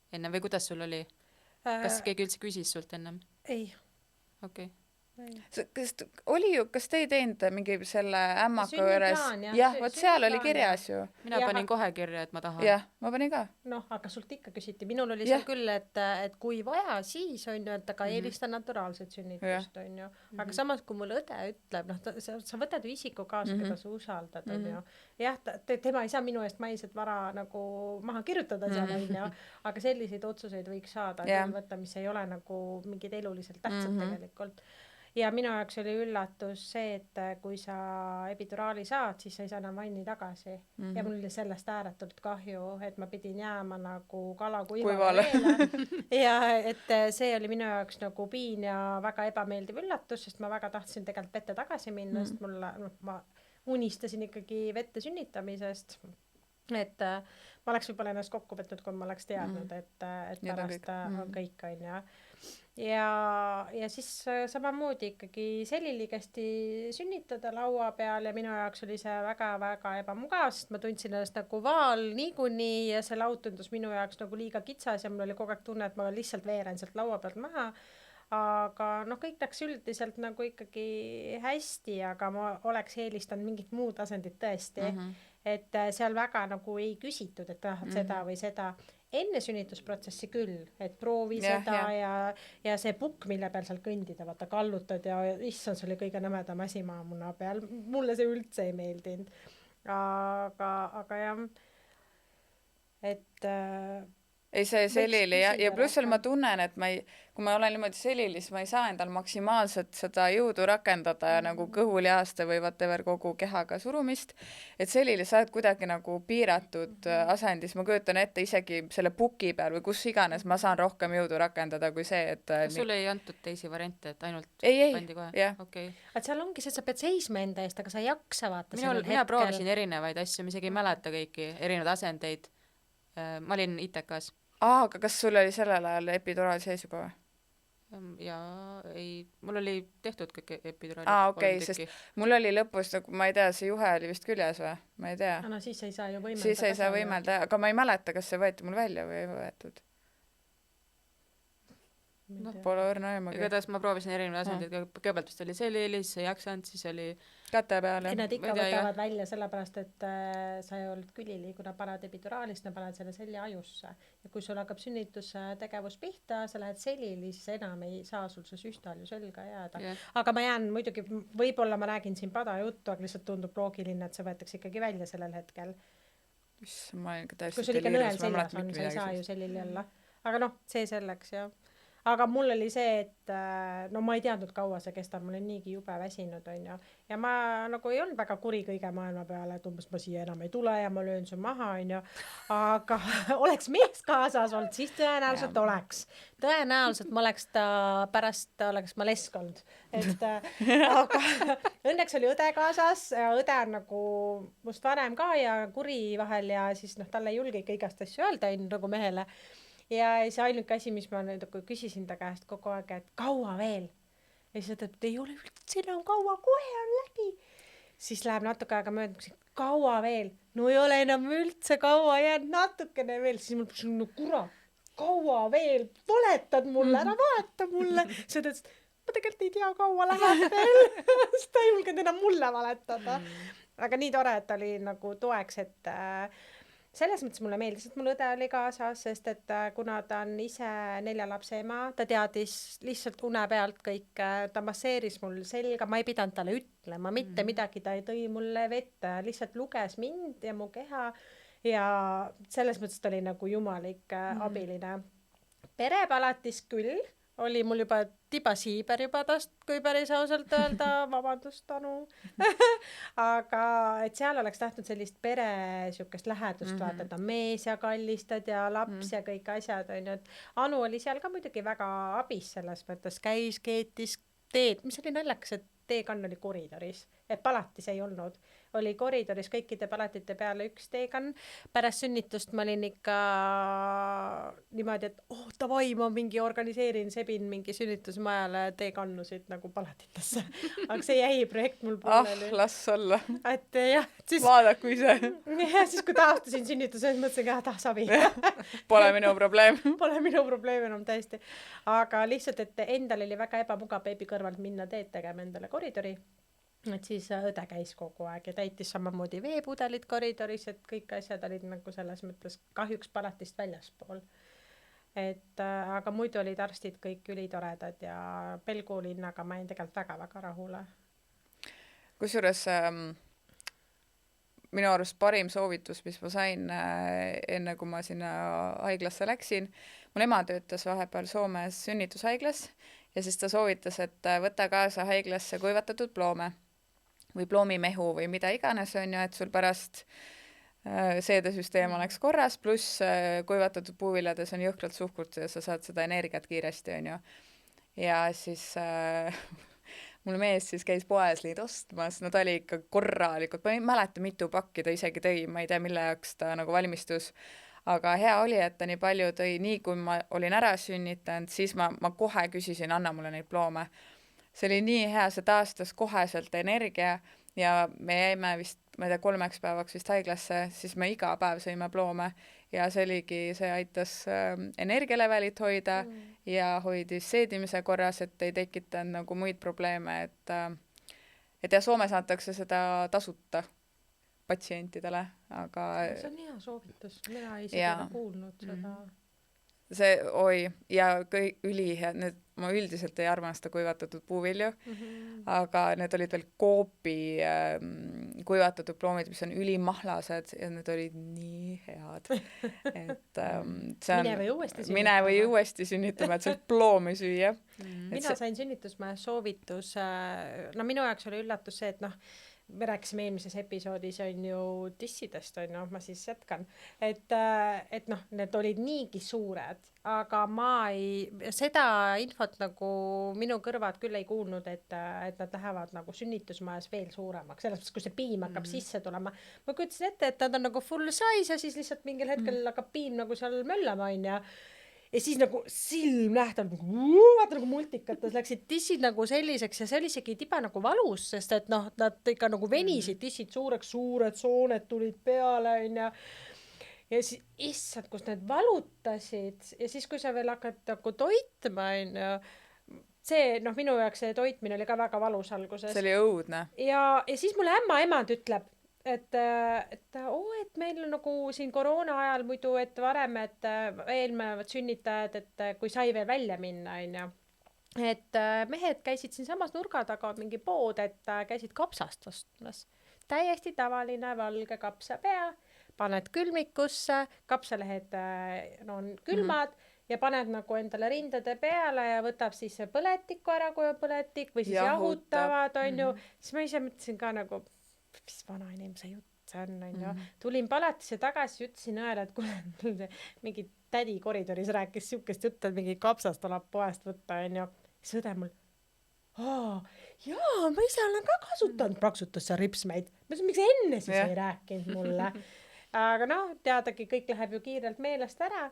ennem või kuidas sul oli? Kas keegi üldse küsis sult ennem? Ei. Okei. Kas te ei teinud mingi selle ämmaka juures? Jah, vot seal oli kirjas ju. Mina panin kohe kirja, et ma tahan. Jah, ma panin ka. Aga sult ikka küsiti. Minul oli seal küll, et kui vaja, siis on ju, et aga eelista naturaalset sünnitust, on ju. Aga samas, kui mul õde ütleb, sa võtad ju isiku kaasa, keda sa usaldad, on ju. Jah, tema ei saa minu eest maiset vara nagu maha kirjutada seal, on ju. Aga selliseid otsuseid võiks saada, võtta, mis ei ole nagu mingid eluliselt tähtsad tegelikult. Ja minu jaoks oli üllatus see, et kui sa epiduraali saad, siis sa ei saa enam vanni tagasi. Ja mul oli sellest ääretult kahju, et ma pidin jääma nagu kala kuivale veele. Ja et see oli minu jaoks nagu piin ja väga ebameeldiv üllatus, sest ma väga tahtsin tegelikult vette tagasi minna, sest ma unistasin ikkagi vette sünnitamisest. Et ma oleks võib-olla ennast kokku võtnud, kui ma oleks teadnud, et pärast on kõik, on ju. Ja siis samamoodi ikkagi selili kästi sünnitada laua peal ja minu jaoks oli see väga-väga ebamugav, sest ma tundsin ennast nagu vaal niikuinii ja see laud tundus minu jaoks nagu liiga kitsas ja mul oli kogu aeg tunne, et ma lihtsalt veeren sealt laua pealt maha. Aga kõik läks üldiselt nagu ikkagi hästi, aga ma oleks eelistanud mingit muud asendit tõesti. Et seal väga nagu ei küsitud, et tahad seda või seda. Enne sünnitusprotsessi küll, et proovi seda ja see pukk, mille peal seal kõndida, vaata kallutad ja issand, see oli kõige nõmedam asi maamuna peal. Mulle see üldse ei meeldinud. Aga jah, et... Ei see selili ja pluss veel ma tunnen, et kui ma olen niimoodi selili, siis ma ei saa endal maksimaalselt seda jõudu rakendada ja nagu kõhulihasta või whatever kogu kehaga surumist, et selili sa oled kuidagi nagu piiratud asendis, ma kujutan ette isegi selle puki peal või kus iganes ma saan rohkem jõudu rakendada kui see, et... Kas sul ei antud teisi variante, et ainult pandi kohe? Ei, okay. Et seal ongi see, et sa pead seisma enda eest, aga sa ei jaksa vaata sellel hetkel. Mina proovisin erinevaid asju, ma isegi ei mäleta kõiki, erinevaid asendeid. Ma olin ITK-s. Aga kas sul oli sellel ajal epiduraal sees juba või? Jaa, ei, mul oli tehtud kõik epiduraali. Okei, sest mul oli lõpus, ma ei tea, see juhe oli vist küljes või? Ma ei tea. No siis ei saa ju võimelda. Siis ei saa võimelda, aga ma ei mäleta, kas see võeti mul välja või ei võetud. Pole õrna aimagi. Igatahes ma proovisin erinevaid asendeid, kõigepealt vist oli sellilis, ei jaksanud, siis oli käte peale. Nad ikka võtavad välja sellepärast, et sa ei olnud külili, kui nad paned epiduraalist, nad paned selle selja ajusse. Ja kui sul hakkab sünnitustegevus pihta, sa lähed selili, siis enam ei saa sul see süstal ju selga jääda. Aga ma jään muidugi, võib-olla ma räägin siin pada juttu, aga lihtsalt tundub loogiline, et see võetakse ikkagi välja sellel hetkel. Ma olen ka täiesti kui sul ikka nõel seljas on, sa ei saa ju selili olla. Aga see selleks, jah. aga mul oli see, et no ma ei teadnud, kaua see kestab, ma olin niigi jube väsinud, onju. Ja ma nagu ei olnud väga kuri kõige maailma peale, et umbes ma siia enam ei tule ja ma löön su maha, onju. Aga oleks mees kaasas olnud, siis tõenäoliselt oleks. Tõenäoliselt ma oleks oleks ma lesk olnud. Et, aga õnneks oli õde kaasas ja õde on nagu must vanem ka ja kuri vahel ja siis talle ei julge ikka igast asju öelda, nagu mehele. Ja see ainuke asi, mis ma nüüd küsisin ta käest kogu aeg, et kaua veel? Ja siis ütleb, et ei ole üldse enam kaua, kohe on läbi. Siis läheb natuke aega mööda, kaua veel? No ei ole enam üldse kaua jäänud, natukene veel. Siis mul püksib, no kurat, kaua veel? Valetad mulle, ära valeta mulle. See ütles, ma tegelikult ei tea, kaua läheb veel. Siis ta ei julgenud enam mulle valetada. Aga nii tore, et oli nagu toeks, et selles mõttes mulle meeldis, et mul õde oli kaasas, sest et kuna ta on ise 4 lapse ema, ta teadis lihtsalt une pealt kõik, ta masseeris mul selga, ma ei pidanud talle ütlema mitte midagi, ta ei tõi mulle vette, lihtsalt luges mind ja mu keha ja selles mõttes ta oli nagu jumalik abiline. Perepalatis küll oli mul juba tibasiiber juba tast, kui päris ausalt öelda, vabandust, Anu. Aga et seal oleks tahtnud sellist pere siukest lähedust vaata, et on mees ja kallistad ja laps ja kõik asjad, on ju, et Anu oli seal ka muidugi väga abis selles mõttes, käis, keetis teed, mis oli naljakas, et teekann oli koridoris, et palatis ei olnud. Oli koridoris kõikide palatite peale üks teekann. Pärast sünnitust ma olin ikka niimoodi, et davai, ma mingi organiseerin, sebin mingi sünnitusmajale teekannusid nagu palatitesse. Aga see jäi projekt mul pooleli. Las olla. Et jah, siis... Vaadaku ise. Ja siis kui taastasin sünnituses, mõtlesin ka, sabi. Pole minu probleem. Pole minu probleem enam täiesti. Aga lihtsalt, et endal oli väga ebamugav beebi kõrvalt minna teed tegema endale koridori. Et siis õde käis kogu aeg ja täitis samamoodi veepudelit koridoris, et kõik asjad olid nagu selles mõttes kahjuks palatist väljaspool. Et aga muidu olid arstid kõik ülitoredad ja Pelgu linnaga ma olin tegelikult väga-väga rahule. Kusjuures minu arust parim soovitus, mis ma sain enne, kui ma sinna haiglasse läksin, mul ema töötas vahepeal Soomes sünnitushaiglas ja siis ta soovitas, et võta kaasa haiglasse kuivatatud ploome või ploomimehu või mida iganes, on ju, et sul pärast seedesüsteem oleks korras, pluss kuivatatud puuviljades on jõhkralt suhkurt ja sa saad seda energiat kiiresti, on ju. Ja siis mul mees siis käis poes neid ostmas, no ta oli ikka korralikult, ma ei mäleta mitu pakki ta isegi tõi, ma ei tea, mille jaoks ta nagu valmistus, aga hea oli, et ta nii palju tõi, nii kui ma olin ära sünnitanud, siis ma kohe küsisin, anna mulle neid ploome. See oli nii hea, see taastas koheselt energia ja me jäime vist, ma ei tea, 3 päevaks vist haiglasse, siis me iga päev sõime ploome ja see aitas energialevelit hoida ja hoidis seedimise korras, et ei tekitanud nagu muid probleeme, et ja Soomes antakse seda tasuta patsientidele, aga... See on hea soovitus, mina ei seda kuulnud seda... See, ja ülihea, ma üldiselt ei armasta kuivatatud puuvilju, aga need olid veel Coopi kuivatatud ploomid, mis on ülimahlased ja need olid nii head. Et mine või uuesti sünnitama, et sealt ploomi süüa. Mina sain sünnitusmajas soovitus, no minu jaoks oli üllatus see, et me rääkisime eelmises episoodis on ju tissidest, on ju, ma siis jätkan, et need olid niigi suured, aga seda infot nagu minu kõrvad küll ei kuulnud, et nad lähevad nagu sünnitusmajas veel suuremaks, selles mõttes, kui see piim hakkab sisse tulema. Ma kujutasin ette, et nad on nagu full size ja siis lihtsalt mingil hetkel hakkab piim nagu seal möllama, on ju. Ja siis nagu silm nähtab, vaata nagu multikates läksid tissid nagu selliseks ja see oli isegi tiba nagu valus, sest et nad ikka nagu venisid tissid suureks, suured soonet tulid peale, on ja siis issand, kus need valutasid ja siis, kui sa veel hakkad nagu toitma, on ja see, minu jaoks see toitmine oli ka väga valus alguses. See oli õudne. Ja siis mulle emand ütleb, et meil on nagu siin koroona ajal muidu, et varem, et eelnevad sünnitajad, et kui sai veel välja minna, on ju. Et mehed käisid siin samas nurga taga mingi pood, et käisid kapsast ostmas. Täiesti tavaline valge kapsapea, paned külmikusse, kapsalehed on külmad ja paned nagu endale rindade peale ja võtab siis see põletiku ära, kui on põletik või siis jahutavad, on ju. Siis ma ise mõtlesin ka nagu, mis vana inimese jutt see on ju. Tulin palatisse tagasi, ütlesin õele, et kuule, mingi tädi koridoris rääkis siukest juttu, et mingi kapsast tuleb poest võtta, on ju. Siis õde mul, jaa, ma ise olen ka kasutanud, praksutas seal ripsmeid. Ma ütlesin, miks enne siis ei rääkinud mulle. Aga noh, teadagi, kõik läheb ju kiirelt meelest ära.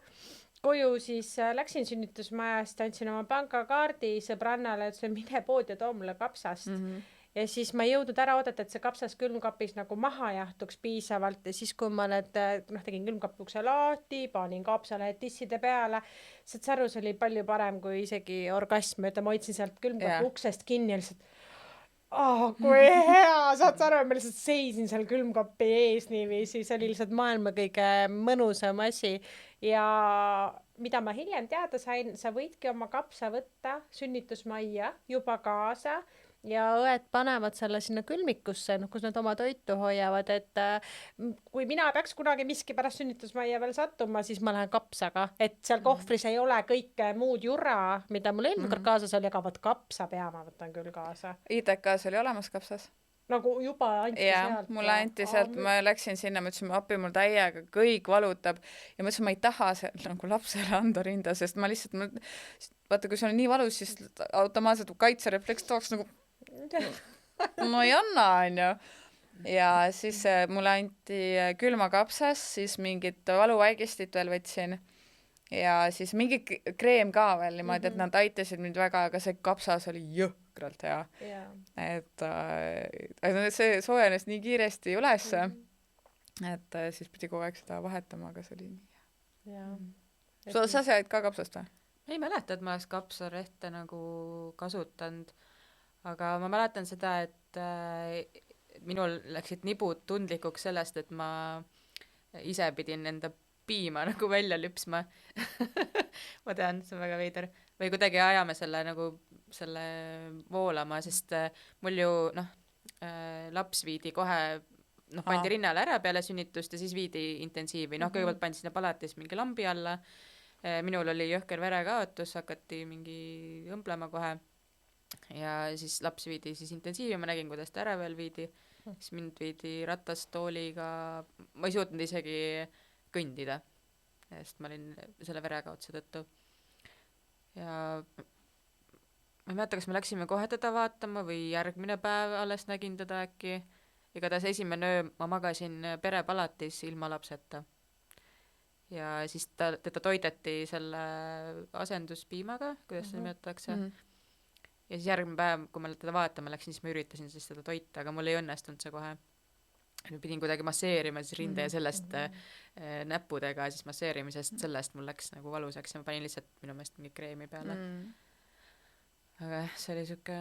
Koju siis läksin sünnitusmajast, andsin oma pangakaardi sõbrannale, ütlesin, mine pood ja too mulle kapsast. Ja siis ma ei jõudnud ära oodata, et see kapsas külmkapis nagu maha jahtuks piisavalt ja siis, kui ma tegin külmkapi ukse lahti, panin kapsale tisside peale, saad saru, see oli palju parem kui isegi orgasm, et ma hoidsin sealt külmkapi uksest kinni ja lihtsalt kui hea, saad saru, ma lihtsalt seisin seal külmkapi ees niiviisi, see oli lihtsalt maailma kõige mõnusam asi ja mida ma hiljem teada sain, sa võidki oma kapsa võtta sünnitusmajja juba kaasa ja õed panevad selle sinna külmikusse, kus nad oma toitu hoiavad, et kui mina peaks kunagi miski pärast sünnitusmajja veel sattuma, siis ma lähen kapsaga, et seal kohvris ei ole kõike muud jura, mida mul eelmine kord kaasas oli, aga võt kapsa pea ma võtan küll kaasa. ITK-s oli olemas kapsas? Nagu juba anti sealt? Mulle anti sealt, ma läksin sinna, ma ütlesin, appi mul täiega, kõik valutab ja ma ütlesin, ma ei taha nagu lapsele anda rinda, sest ma lihtsalt, vaata, kui see on nii valus, siis automaatselt kaitserefleks tooks nagu ma ei anna, on ju. Ja siis mulle anti külmakapsas, siis mingit valuvaigistit veel võtsin ja siis mingi kreem ka veel niimoodi, et nad aitasid mind väga, aga see kapsas oli jõhkralt hea. Et see soojenes nii kiiresti üles, et siis pidi kogu aeg seda vahetama, aga see oli nii hea. Sa said ka kapsast või? Ei mäleta, et ma oleks kapsarehte nagu kasutanud. Aga ma mäletan seda, et minul läksid nibud tundlikuks sellest, et ma ise pidin enda piima nagu välja lüpsma. Ma tean, see on väga veider. Või kuidagi ajame selle voolama, sest mul ju laps viidi kohe, pandi rinnale ära peale sünnitust ja siis viidi intensiivi. Kõigepealt pandi sinna palatis mingi lambi alla. Minul oli jõhker verekaotus, hakati mingi õmblema kohe. Ja siis laps viidi siis intensiivi, ma nägin, kuidas ta ära veel viidi, siis mind viidi ratastooliga, ma ei suutnud isegi kõndida, sest ma olin selle verekaotuse tõttu. Ja ma ei mäleta, kas me läksime kohe teda vaatama või järgmine päev alles nägin teda äkki, igatahes esimene öö ma magasin perepalatis ilma lapseta. Ja siis teda toideti selle asenduspiimaga, kuidas seda nimetatakse. Ja siis järgmine päev, kui ma teda vaatama läksin, siis ma üritasin siis seda toita, aga mul ei õnnestunud see kohe. Ma pidin kuidagi masseerima siis rinde ja sellest näppudega, siis masseerimisest sellest mul läks nagu valusaks ja ma panin lihtsalt minu meelest mingi kreemi peale. Aga see oli siuke,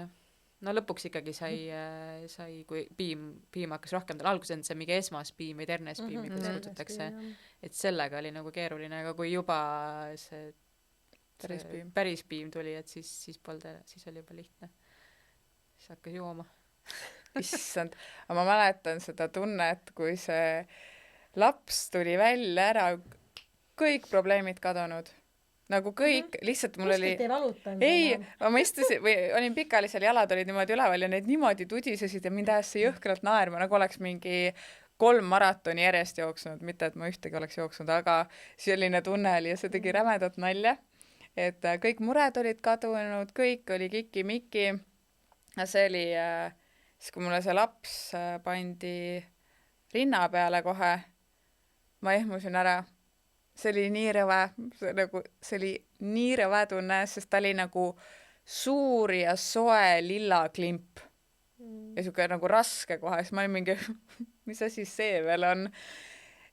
lõpuks ikkagi sai kui piim hakkas rohkem, alguses on see mingi esmaspiim või ternespiim, kuidas kutsutakse, et sellega oli nagu keeruline, aga kui juba see päris piim tuli, et siis oli juba lihtne. Siis hakkas jooma. Issand, aga ma mäletan seda tunnet, kui see laps tuli välja ära, kõik probleemid kadunud. Nagu kõik, lihtsalt mul oli... Kuskilt ei valutanud. Ei, ma istusin, või olin pikali seal, jalad olid niimoodi üleval ja need niimoodi tudisesid ja mind ajas see jõhkralt naerma, nagu oleks mingi 3 maratoni järjest jooksnud, mitte et ma ühtegi oleks jooksnud, aga selline tunne oli ja see tegi rämedat nalja. Et kõik mured olid kadunud, kõik oli kiki-miki. See oli, siis kui mulle see laps pandi rinna peale kohe, ma ehmusin ära. See oli nii rõve, see oli nii rõve tunne, sest ta oli nagu suur ja soe lilla klimp. Ja siuke nagu raske kohe, siis ma olin mingi, mis asi see veel on?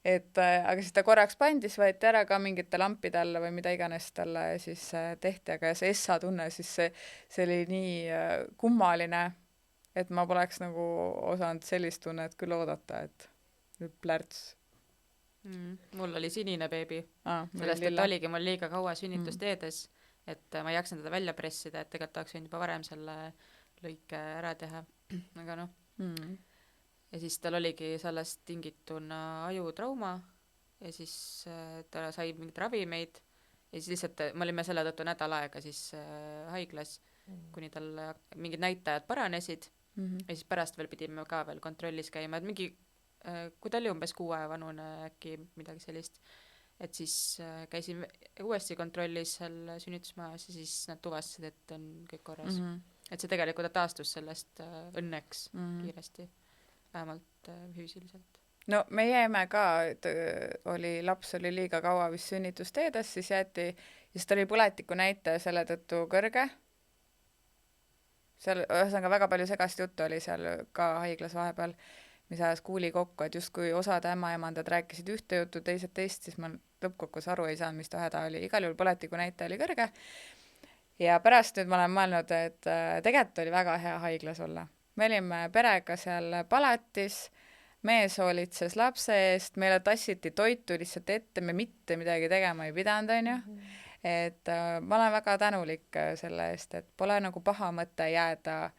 Aga siis ta korraks pandi, siis võeti ära ka mingite lampide alla või mida iganes talle siis tehti, aga see essa tunne, siis see oli nii kummaline, et ma poleks nagu osanud sellist tunnet küll oodata, et nüüd plärts. Mul oli sinine beebi, sellest, et oligi mul liiga kaua sünnitusteedes, et ma ei jaksanud teda välja pressida, et tegelikult tahaks võinud juba varem selle lõike ära teha, aga ja siis tal oligi sellest tingituna ajutrauma ja siis ta sai mingid ravimeid ja siis lihtsalt me olime selle tõttu nädal aega siis haiglas, kuni tal mingid näitajad paranesid ja siis pärast veel pidime ka veel kontrollis käima, et mingi, kui ta oli umbes 6 vanune äkki midagi sellist, et siis käisin uuesti kontrollis seal sünnitusmajas ja siis nad tuvastasid, et on kõik korras. Et see tegelikult taastus sellest õnneks kiiresti, vähemalt füüsiliselt. No meie emme ka, laps oli liiga kaua vist sünnitusteedes, siis jäeti, ja siis ta oli põletiku näitaja selle tõttu kõrge. Seal ühesõnaga väga palju segast juttu oli seal ka haiglas vahepeal, mis ajas kuuli kokku, et justkui osad ämmaemandad rääkisid ühte juttu, teised teist, siis ma lõppkokkuvõttes aru ei saanud, mis ta häda oli. Igal juhul põletiku näitaja oli kõrge. Ja pärast nüüd ma olen mõelnud, et tegelikult oli väga hea haiglas olla. Me olime perega seal palatis, mees hoolitses lapse eest, meile tassiti toitu lihtsalt ette, me mitte midagi tegema ei pidanud, on ju. Et ma olen väga tänulik selle eest, et pole nagu paha mõte jääda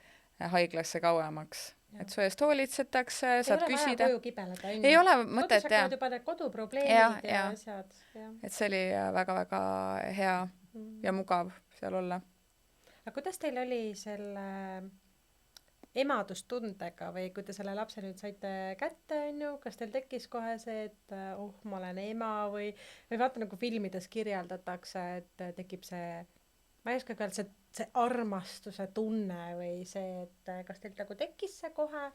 haiglasse kauemaks. Ja. Et su eest hoolitsetakse, saad küsida. Ei ole vaja koju kibeleda. Ei ole mõtet, jah. Kodus hakkavad juba koduprobleemid ja asjad. Ja. Et see oli väga-väga hea ja mugav seal olla. Aga kuidas teil oli selle emadustundega või kui te selle lapse nüüd saite kätte, on ju, kas teil tekkis kohe see, et ma olen ema või vaata nagu filmides kirjeldatakse, et tekib see, ma ei oska öelda, see armastuse tunne või see, et kas teil nagu tekkis see kohe?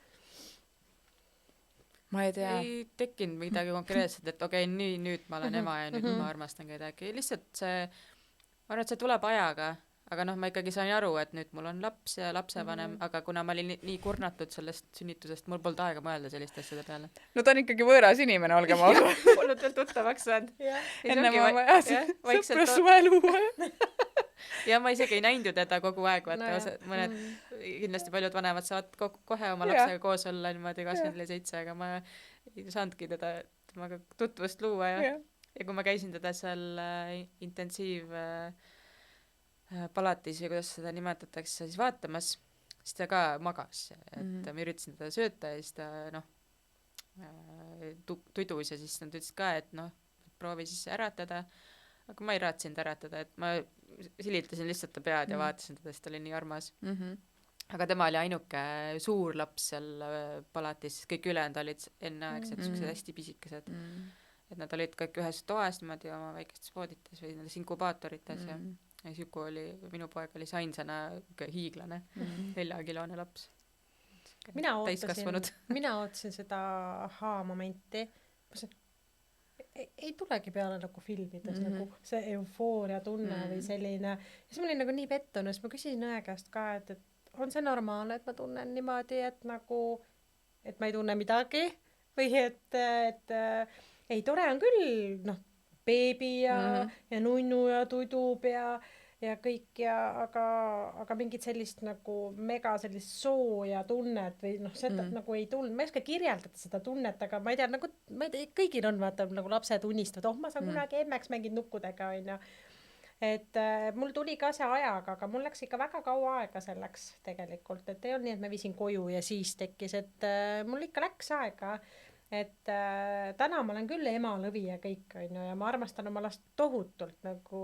Ma ei tea. Ei tekkinud midagi konkreetselt, et okei, nüüd ma olen ema ja nüüd ma armastan kedagi. Lihtsalt see, ma arvan, et see tuleb ajaga, aga ma ikkagi sain aru, et nüüd mul on laps ja lapsevanem, aga kuna ma olin nii kurnatud sellest sünnitusest, mul polnud aega mõelda selliste asjade peale. No ta on ikkagi võõras inimene, olge ma olgu. Polnud veel tuttavaks saanud. Enne ma vajasin sõprasuhe luua. Ja ma isegi ei näinud ju teda kogu aeg, vaata mõned, kindlasti paljud vanemad saavad kohe oma lapsega koos olla niimoodi 24/7, aga ma ei saanudki temaga tutvust luua ja kui ma käisin teda seal intensiiv palatis või kuidas seda nimetatakse siis vaatamas, siis ta ka magas, et ma üritasin teda sööta ja siis ta tudus ja siis nad ütlesid ka, et proovi siis äratada, aga ma ei raatsinud äratada, et ma silitasin lihtsalt ta pead ja vaatasin teda, siis ta oli nii armas. Aga tema oli ainuke suur laps seal palatis, kõik ülejäänud olid enneaegsed, sellised hästi pisikesed. Et nad olid kõik ühes toas niimoodi oma väikestes voodites või nendes inkubaatorites ja Süku oli, minu poeg oli ainsana hiiglane, 4-kilone laps. Mina ootasin seda aha-momenti. Ei tulegi peale nagu filmides nagu see eufooria tunne või selline. Ja siis ma olin nagu nii pettunud, siis ma küsisin õe käest ka, et on see normaalne, et ma tunnen niimoodi, et nagu, et ma ei tunne midagi või et ei, tore on küll, beebi ja nunnu ja tudub ja kõik aga mingit sellist nagu mega sellist sooja tunnet või seda nagu ei tulnud, ma ei oska kirjeldada seda tunnet, aga ma ei tea, nagu kõigil on vaata nagu lapsed unistavad, ma saan kunagi emmeks mängid nukkudega, on ju. Et mul tuli ka see ajaga, aga mul läks ikka väga kaua aega selleks tegelikult, et ei olnud nii, et ma viisin koju ja siis tekkis, et mul ikka läks aega. Et täna ma olen küll emalõvi ja kõik, on ju, ja ma armastan oma last tohutult nagu,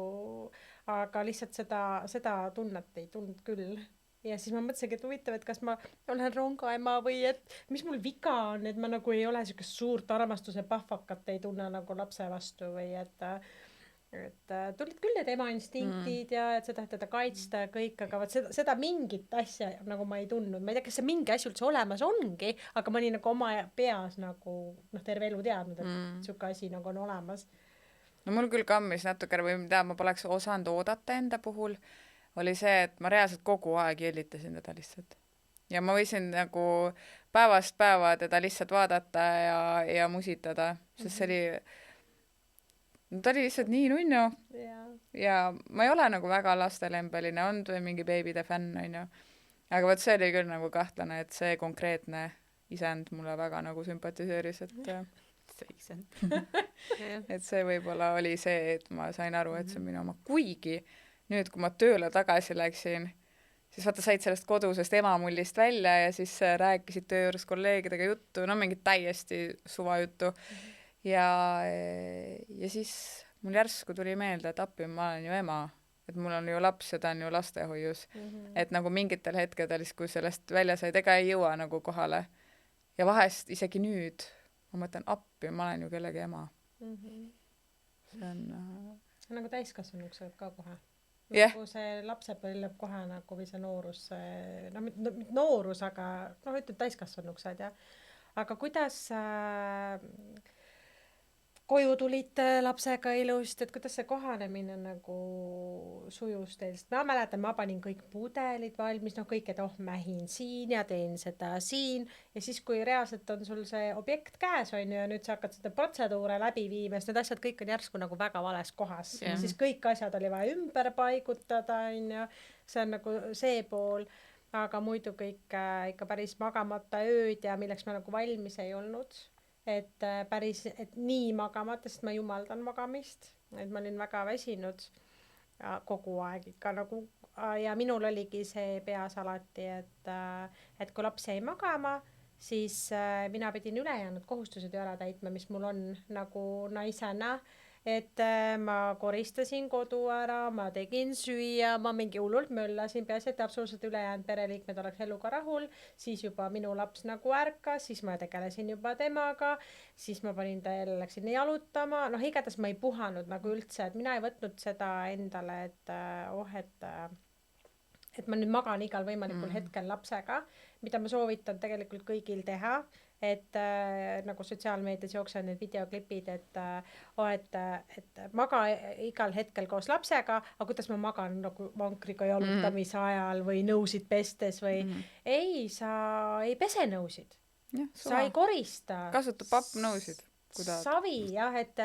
aga lihtsalt seda tunnet ei tulnud küll. Ja siis ma mõtlesingi, et huvitav, et kas ma olen rongaema või et mis mul viga on, et ma nagu ei ole sellist suurt armastuse pahvakat ei tunne nagu lapse vastu või et tulid küll need ema instinktid ja et sa tahad teda kaitsta ja kõik, aga seda mingit asja nagu ma ei tundnud. Ma ei tea, kas see mingi asja üldse olemas ongi, aga ma olin nagu oma peas nagu terve elu teadnud, et siuke asi nagu on olemas. No mul küll kammis natukene või mida ma poleks osanud oodata enda puhul, oli see, et ma reaalselt kogu aeg jälitasin teda lihtsalt. Ja ma võisin nagu päevast päeva teda lihtsalt vaadata ja musitada, sest see oli ta oli lihtsalt nii nunnu ja ma ei ole nagu väga lastelembeline olnud või mingi beebide fänn, on ju. Aga võt see oli küll nagu kahtlane, et see konkreetne isend mulle väga nagu sümpatiseeris, et see võib-olla oli see, et ma sain aru, et see on minu oma. Kuigi nüüd, kui ma tööle tagasi läksin, siis vaata said sellest kodusest emamullist välja ja siis rääkisid töö juures kolleegidega juttu, mingit täiesti suva juttu. Ja siis mul järsku tuli meelde, et appi, ma olen ju ema, et mul on ju laps ja ta on ju lastehoius. Et nagu mingitel hetkedel, kui sellest välja said, ega ei jõua nagu kohale. Ja vahest isegi nüüd ma mõtlen, appi, ma olen ju kellegi ema. See on... nagu täiskasvanuks saab ka kohe. Nagu see lapsepõlv lõpp kohe nagu või see noorus, no mitte noorus, aga no ütled täiskasvanuks saad, jah. Aga kuidas koju tulid lapsega ilusti, et kuidas see kohanemine nagu sujus teil? Ma mäletan, ma panin kõik pudelid valmis, noh kõik, et mähin siin ja teen seda siin ja siis, kui reaalselt on sul see objekt käes, on ju, ja nüüd sa hakkad seda protseduure läbi viima, sest need asjad kõik on järsku nagu väga vales kohas. Siis kõik asjad oli vaja ümber paigutada, on ju, see on nagu see pool, aga muidu kõik ikka päris magamata ööd ja milleks ma nagu valmis ei olnud. Et päris, et nii magamata, sest ma jumaldan magamist, et ma olin väga väsinud ja kogu aeg ikka nagu ja minul oligi see peas alati, et kui laps jäi magama, siis mina pidin ülejäänud kohustused ju ära täitma, mis mul on nagu naisena, et ma koristasin kodu ära, ma tegin süüa, ma mingi hullult möllasin, peaasi, et absoluutselt ülejäänud pereliikmed oleks eluga rahul, siis juba minu laps nagu ärkas, siis ma tegelesin juba temaga, siis ma panin ta jälle, läksin jalutama, noh igatahes ma ei puhanud nagu üldse, et mina ei võtnud seda endale, et ma nüüd magan igal võimalikul hetkel lapsega, mida ma soovitan tegelikult kõigil teha, et nagu sotsiaalmeedias jooksevad need videoklipid, et maga igal hetkel koos lapsega, aga kuidas ma magan nagu vankriga jalutamise ajal või nõusid pestes või ei, sa ei pese nõusid, sa ei korista. Kasuta pappnõusid. Savi, jah, et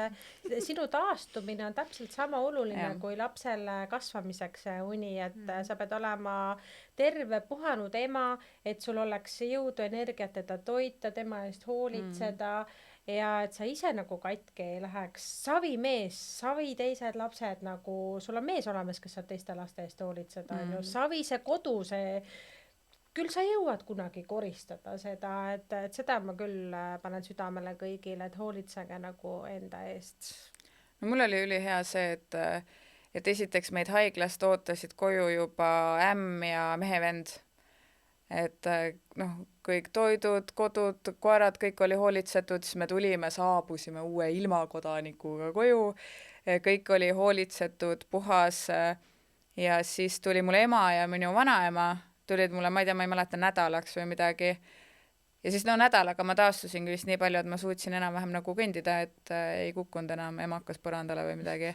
sinu taastumine on täpselt sama oluline kui lapsele kasvamiseks uni, et sa pead olema terve puhanud ema, et sul oleks jõudu, energiat teda toita, tema eest hoolitseda ja et sa ise nagu katke ei läheks. Savi mees, savi teised lapsed, nagu sul on mees olemas, kes saab teiste laste eest hoolitseda. Savi see kodu, see küll sa jõuad kunagi koristada seda, et seda ma küll panen südamele kõigile, et hoolitsege nagu enda eest. No mul oli ülihea see, et esiteks meid haiglast ootasid koju juba ämm ja mehevend. Et noh, kõik toidud, kodud, koerad, kõik oli hoolitsetud, siis me tulime, saabusime uue ilmakodanikuga koju, kõik oli hoolitsetud, puhas ja siis tuli mul ema ja minu vanaema, tulid mulle, ma ei tea, ma ei mäleta nädalaks või midagi. Ja siis nädalaga ma taastusingi vist nii palju, et ma suutsin enam-vähem nagu kõndida, et ei kukkunud enam emakas põrandale või midagi.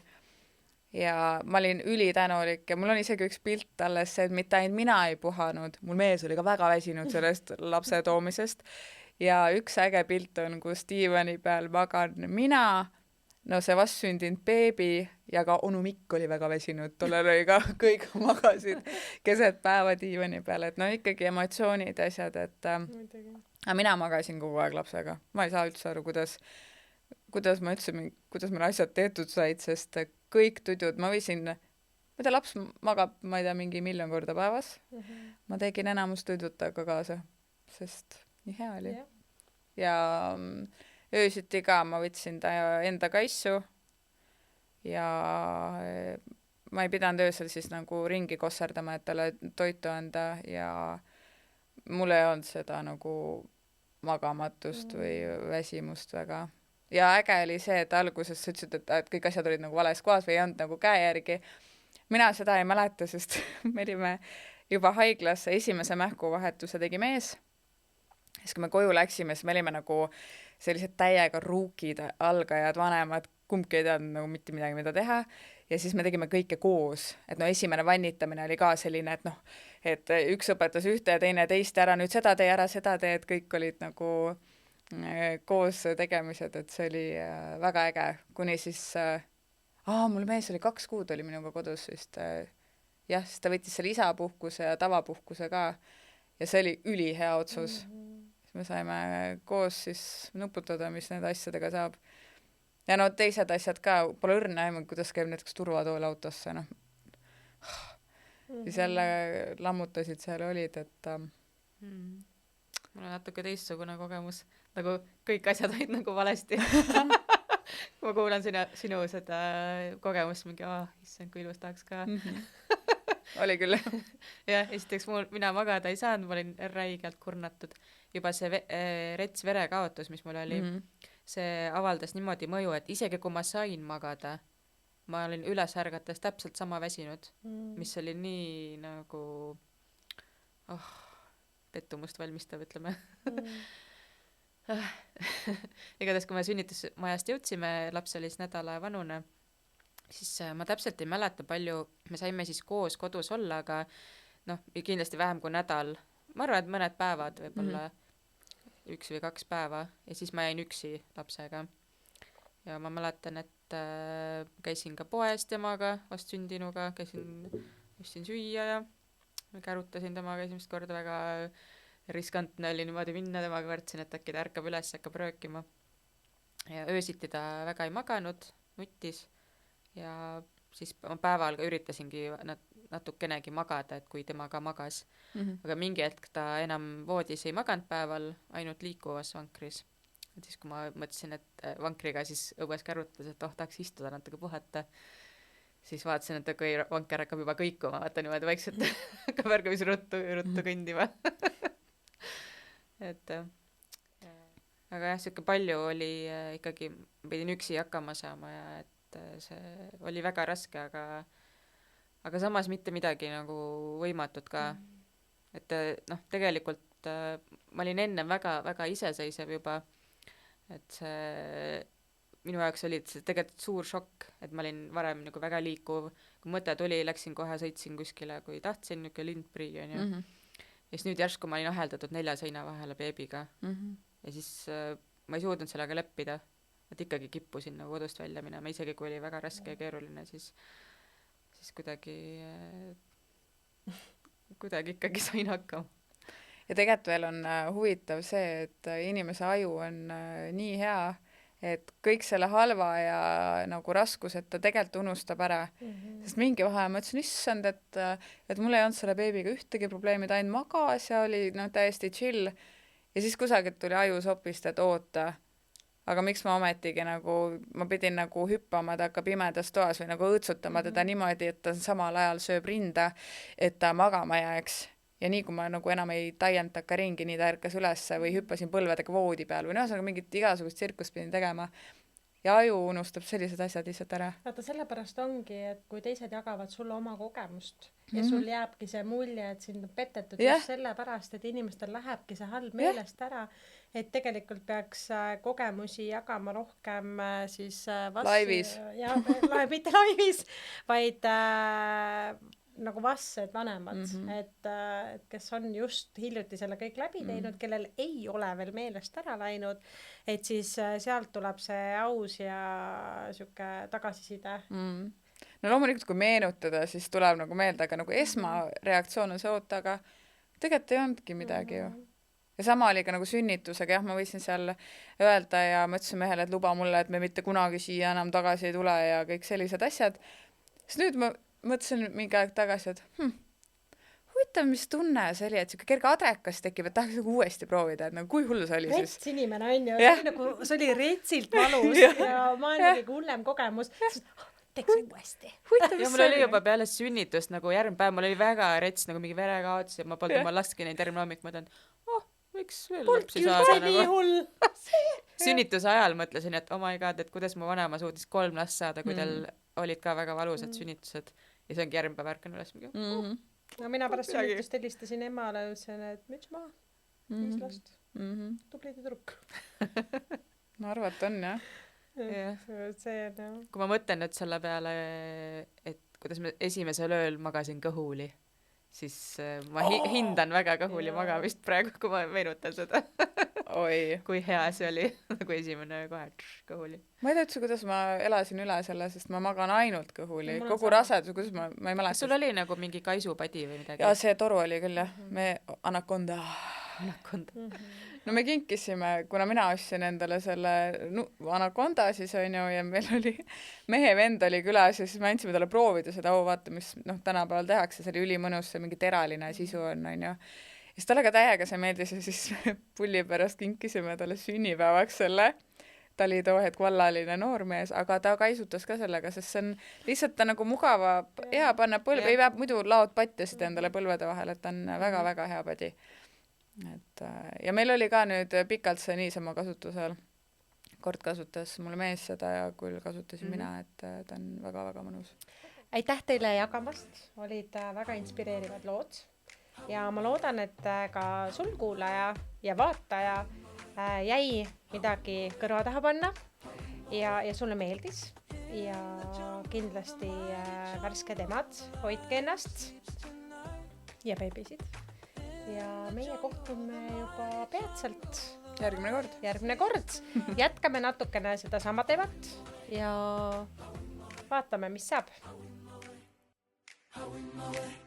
Ja ma olin ülitänulik ja mul on isegi üks pilt alles see, et mitte ainult mina ei puhanud, mul mees oli ka väga väsinud sellest lapse toomisest. Ja üks äge pilt on, kus diivani peal magan mina, no see vastsündinud beebi ja ka onu Mikk oli väga väsinud, tollel oli ka kõik magasid keset päeva diivani peal, et no ikkagi emotsioonid ja asjad, et aga mina magasin kogu aeg lapsega. Ma ei saa üldse aru, kuidas ma üldse, kuidas meil asjad tehtud said, sest kõik tudjud, ma võisin, ma tea, laps magab, ma ei tea, mingi 1 000 000 korda päevas. Ma tegin enamus tudjud temaga kaasa, sest nii hea oli. Ja öösiti ka ma võtsin ta enda kaissu ja ma ei pidanud öösel siis nagu ringi kosserdama, et talle toitu anda ja mul ei olnud seda nagu magamatust või väsimust väga. Ja äge oli see, et alguses sa ütlesid, et kõik asjad olid nagu vales kohas või ei olnud nagu käe järgi. Mina seda ei mäleta, sest me olime juba haiglasse, esimese mähkuvahetuse tegi mees. Siis kui me koju läksime, siis me olime nagu sellised täiega ruukid, algajad, vanemad, kumbki ei teadnud nagu mitte midagi, mida teha. Ja siis me tegime kõike koos. Et no esimene vannitamine oli ka selline, et noh, et üks õpetas ühte ja teine teist ära, nüüd seda tee, et kõik olid nagu koos tegemised, et see oli väga äge. Kuni siis, mul mees oli 2 kuud oli minuga kodus vist. Jah, siis ta võttis selle isapuhkuse ja tavapuhkuse ka. Ja see oli ülihea otsus. Me saime koos siis nuputada, mis need asjadega saab. Ja no teised asjad ka, pole õrna aimu, kuidas käib näiteks turvatool autosse, noh. Siis jälle lammutasid seal olid, et mul on natuke teistsugune kogemus, nagu kõik asjad olid nagu valesti. ma kuulan sinu seda kogemust mingi, issand, kui ilus tahaks ka. Oli küll. jah, esiteks mina magada ei saanud, ma olin räigelt kurnatud. Juba see rets verekaotus, mis mul oli, see avaldas niimoodi mõju, et isegi kui ma sain magada, ma olin üles ärgates täpselt sama väsinud, mis oli nii nagu pettumust valmistav, ütleme. Igatahes, kui me sünnitusmajast jõudsime, laps oli siis nädalavanune, siis ma täpselt ei mäleta palju, me saime siis koos kodus olla, aga kindlasti vähem kui nädal, ma arvan, et mõned päevad, võib-olla 1 või 2 päeva, ja siis ma jäin üksi lapsega. Ja ma mäletan, et käisin ka poes temaga, vastsündinuga, ostsin süüa ja kärutasin temaga esimest korda, väga riskantne oli niimoodi minna temaga, kartsin, et äkki ta ärkab üles, hakkab röökima. Ja öösiti ta väga ei maganud, nuttis ja siis ma päeval ka üritasingi natukenegi magada, et kui tema ka magas. Aga mingi hetk ta enam voodis ei maganud päeval, ainult liikuvas vankris. Et siis kui ma mõtlesin, et vankriga siis õues kärutas, et tahaks istuda natuke puhata, siis vaatasin, et kui vanker hakkab juba kõikuma, vaata niimoodi vaikselt hakkab ärgamis ruttu kõndima. et aga jah, siuke palju oli ikkagi, pidin üksi hakkama saama ja et see oli väga raske, aga samas mitte midagi nagu võimatut ka. Et tegelikult ma olin enne väga iseseisev juba, et see minu jaoks oli see tegelikult suur šokk, et ma olin varem nagu väga liikuv, kui mõte tuli, läksin kohe, sõitsin kuskile, kui tahtsin, niuke lindprii on ju. Ja siis nüüd järsku ma olin aheldatud 4 seina vahele beebiga. Ja siis ma ei suudnud sellega leppida, et ikkagi kippusin nagu kodust välja minema, isegi kui oli väga raske ja keeruline, siis kuidagi ikkagi sain hakkama. Ja tegelikult veel on huvitav see, et inimese aju on nii hea, et kõik selle halva ja nagu raskused ta tegelikult unustab ära. Sest mingi vahe ma ütlesin, issand, et mul ei olnud selle beebiga ühtegi probleemi, ta ainult magas ja oli täiesti chill. Ja siis kusagilt tuli ajus hoopist, et oota, aga miks ma ometigi ma pidin hüppama, ta hakkab pimedas toas või õõtsutama teda niimoodi, et ta samal ajal sööb rinda, et ta magama jääks. Ja nii kui ma enam ei taiend takka ringi, nii ta ärkas ülesse või hüppasin põlvedega voodi peal või mingit igasugust tsirkust pidin tegema. Ja aju unustab sellised asjad lihtsalt ära. Vaata, sellepärast ongi, et kui teised jagavad sulle oma kogemust ja sul jääbki see mulje, et sind on petetud just sellepärast, et inimestel lähebki see halb meelest ära, et tegelikult peaks kogemusi jagama rohkem siis laivis. Mitte laivis, vaid nagu vassed vanemad, et kes on just hiljuti selle kõik läbi teinud, kellel ei ole veel meelest ära läinud, et siis sealt tuleb see aus ja siuke tagasiside. No loomulikult, kui meenutada, siis tuleb meelde, aga esmareaktsioon on see oota, aga tegelikult ei olnudki midagi ju. Ja sama oli ka sünnitusega, jah, ma võisin seal öelda ja ma ütlesin mehele, et luba mulle, et me mitte kunagi siia enam tagasi ei tule ja kõik sellised asjad. Siis nüüd ma mõtlesin mingi aeg tagasi, et huvitav, mis tunne see oli, et siuke kerge adrekas tekib, et tahaks uuesti proovida, et kui hull see oli siis. Rets inimene on ju, see oli retsilt valus ja maailma kõige hullem kogemus. Teeks uuesti. Ja mul oli juba peale sünnitust järgmine päev, mul oli väga rets mingi verekaotus ja ma polnud oma lastki neid järgmine hommik, mõtlen, võiks veel lapsi saada. Sünnituse ajal mõtlesin, et oh my god, et kuidas mu vanema suutis 3 last saada, kui tal olid ka väga valusad sünnitused. Ja see ongi järgmine päev ärkan üles mingi. No mina pärast sünnitust helistasin emale, ütlesin, et müts maha, 5 last. Tubli tüdruk. Ma arvan, et on jah. Kui ma mõtlen nüüd selle peale, et kuidas ma esimesel ööl magasin kõhuli, siis ma hindan väga kõhuli magamist praegu, kui ma meenutan seda. Oi. Kui hea see oli, kui esimene kohe kõhuli. Ma ei tea üldse, kuidas ma elasin üle selle, sest ma magan ainult kõhuli. Kogu rasedus, kuidas ma ei mäleta. Kas sul oli mingi kaisupadi või midagi? Ja see toru oli küll, jah. Me anakonda. No me kinkisime, kuna mina ostsin endale selle anakonda siis on ju, ja meil oli mehe vend oli külas ja siis me andsime talle proovida seda, vaata, mis tänapäeval tehakse, see oli ülimõnus, see mingi teraline sisu on ju. Ja siis talle ka täiega see meeldis ja siis pulli pärast kinkisime talle sünnipäevaks selle. ta oli too hetk vallaline noormees, aga ta kaisutas ka sellega, sest see on lihtsalt ta nagu mugava, hea panna põlve, ei pea muidu laod patjasid endale põlvede vahel, et ta on väga-väga hea padi. Et ja meil oli ka nüüd pikalt see niisama kasutusel. Kord kasutas mul mees seda ja küll kasutasin mina, et ta on väga-väga mõnus. Aitäh teile jagamast, olid väga inspireerivad lood ja ma loodan, et ka sul kuulaja ja vaataja jäi midagi kõrva taha panna ja sulle meeldis ja kindlasti värsked emad, hoidke ennast ja beebisid ja meie kohtume juba peatselt järgmine kord. Jätkame natukene seda sama teemat ja vaatame, mis saab. How in my way.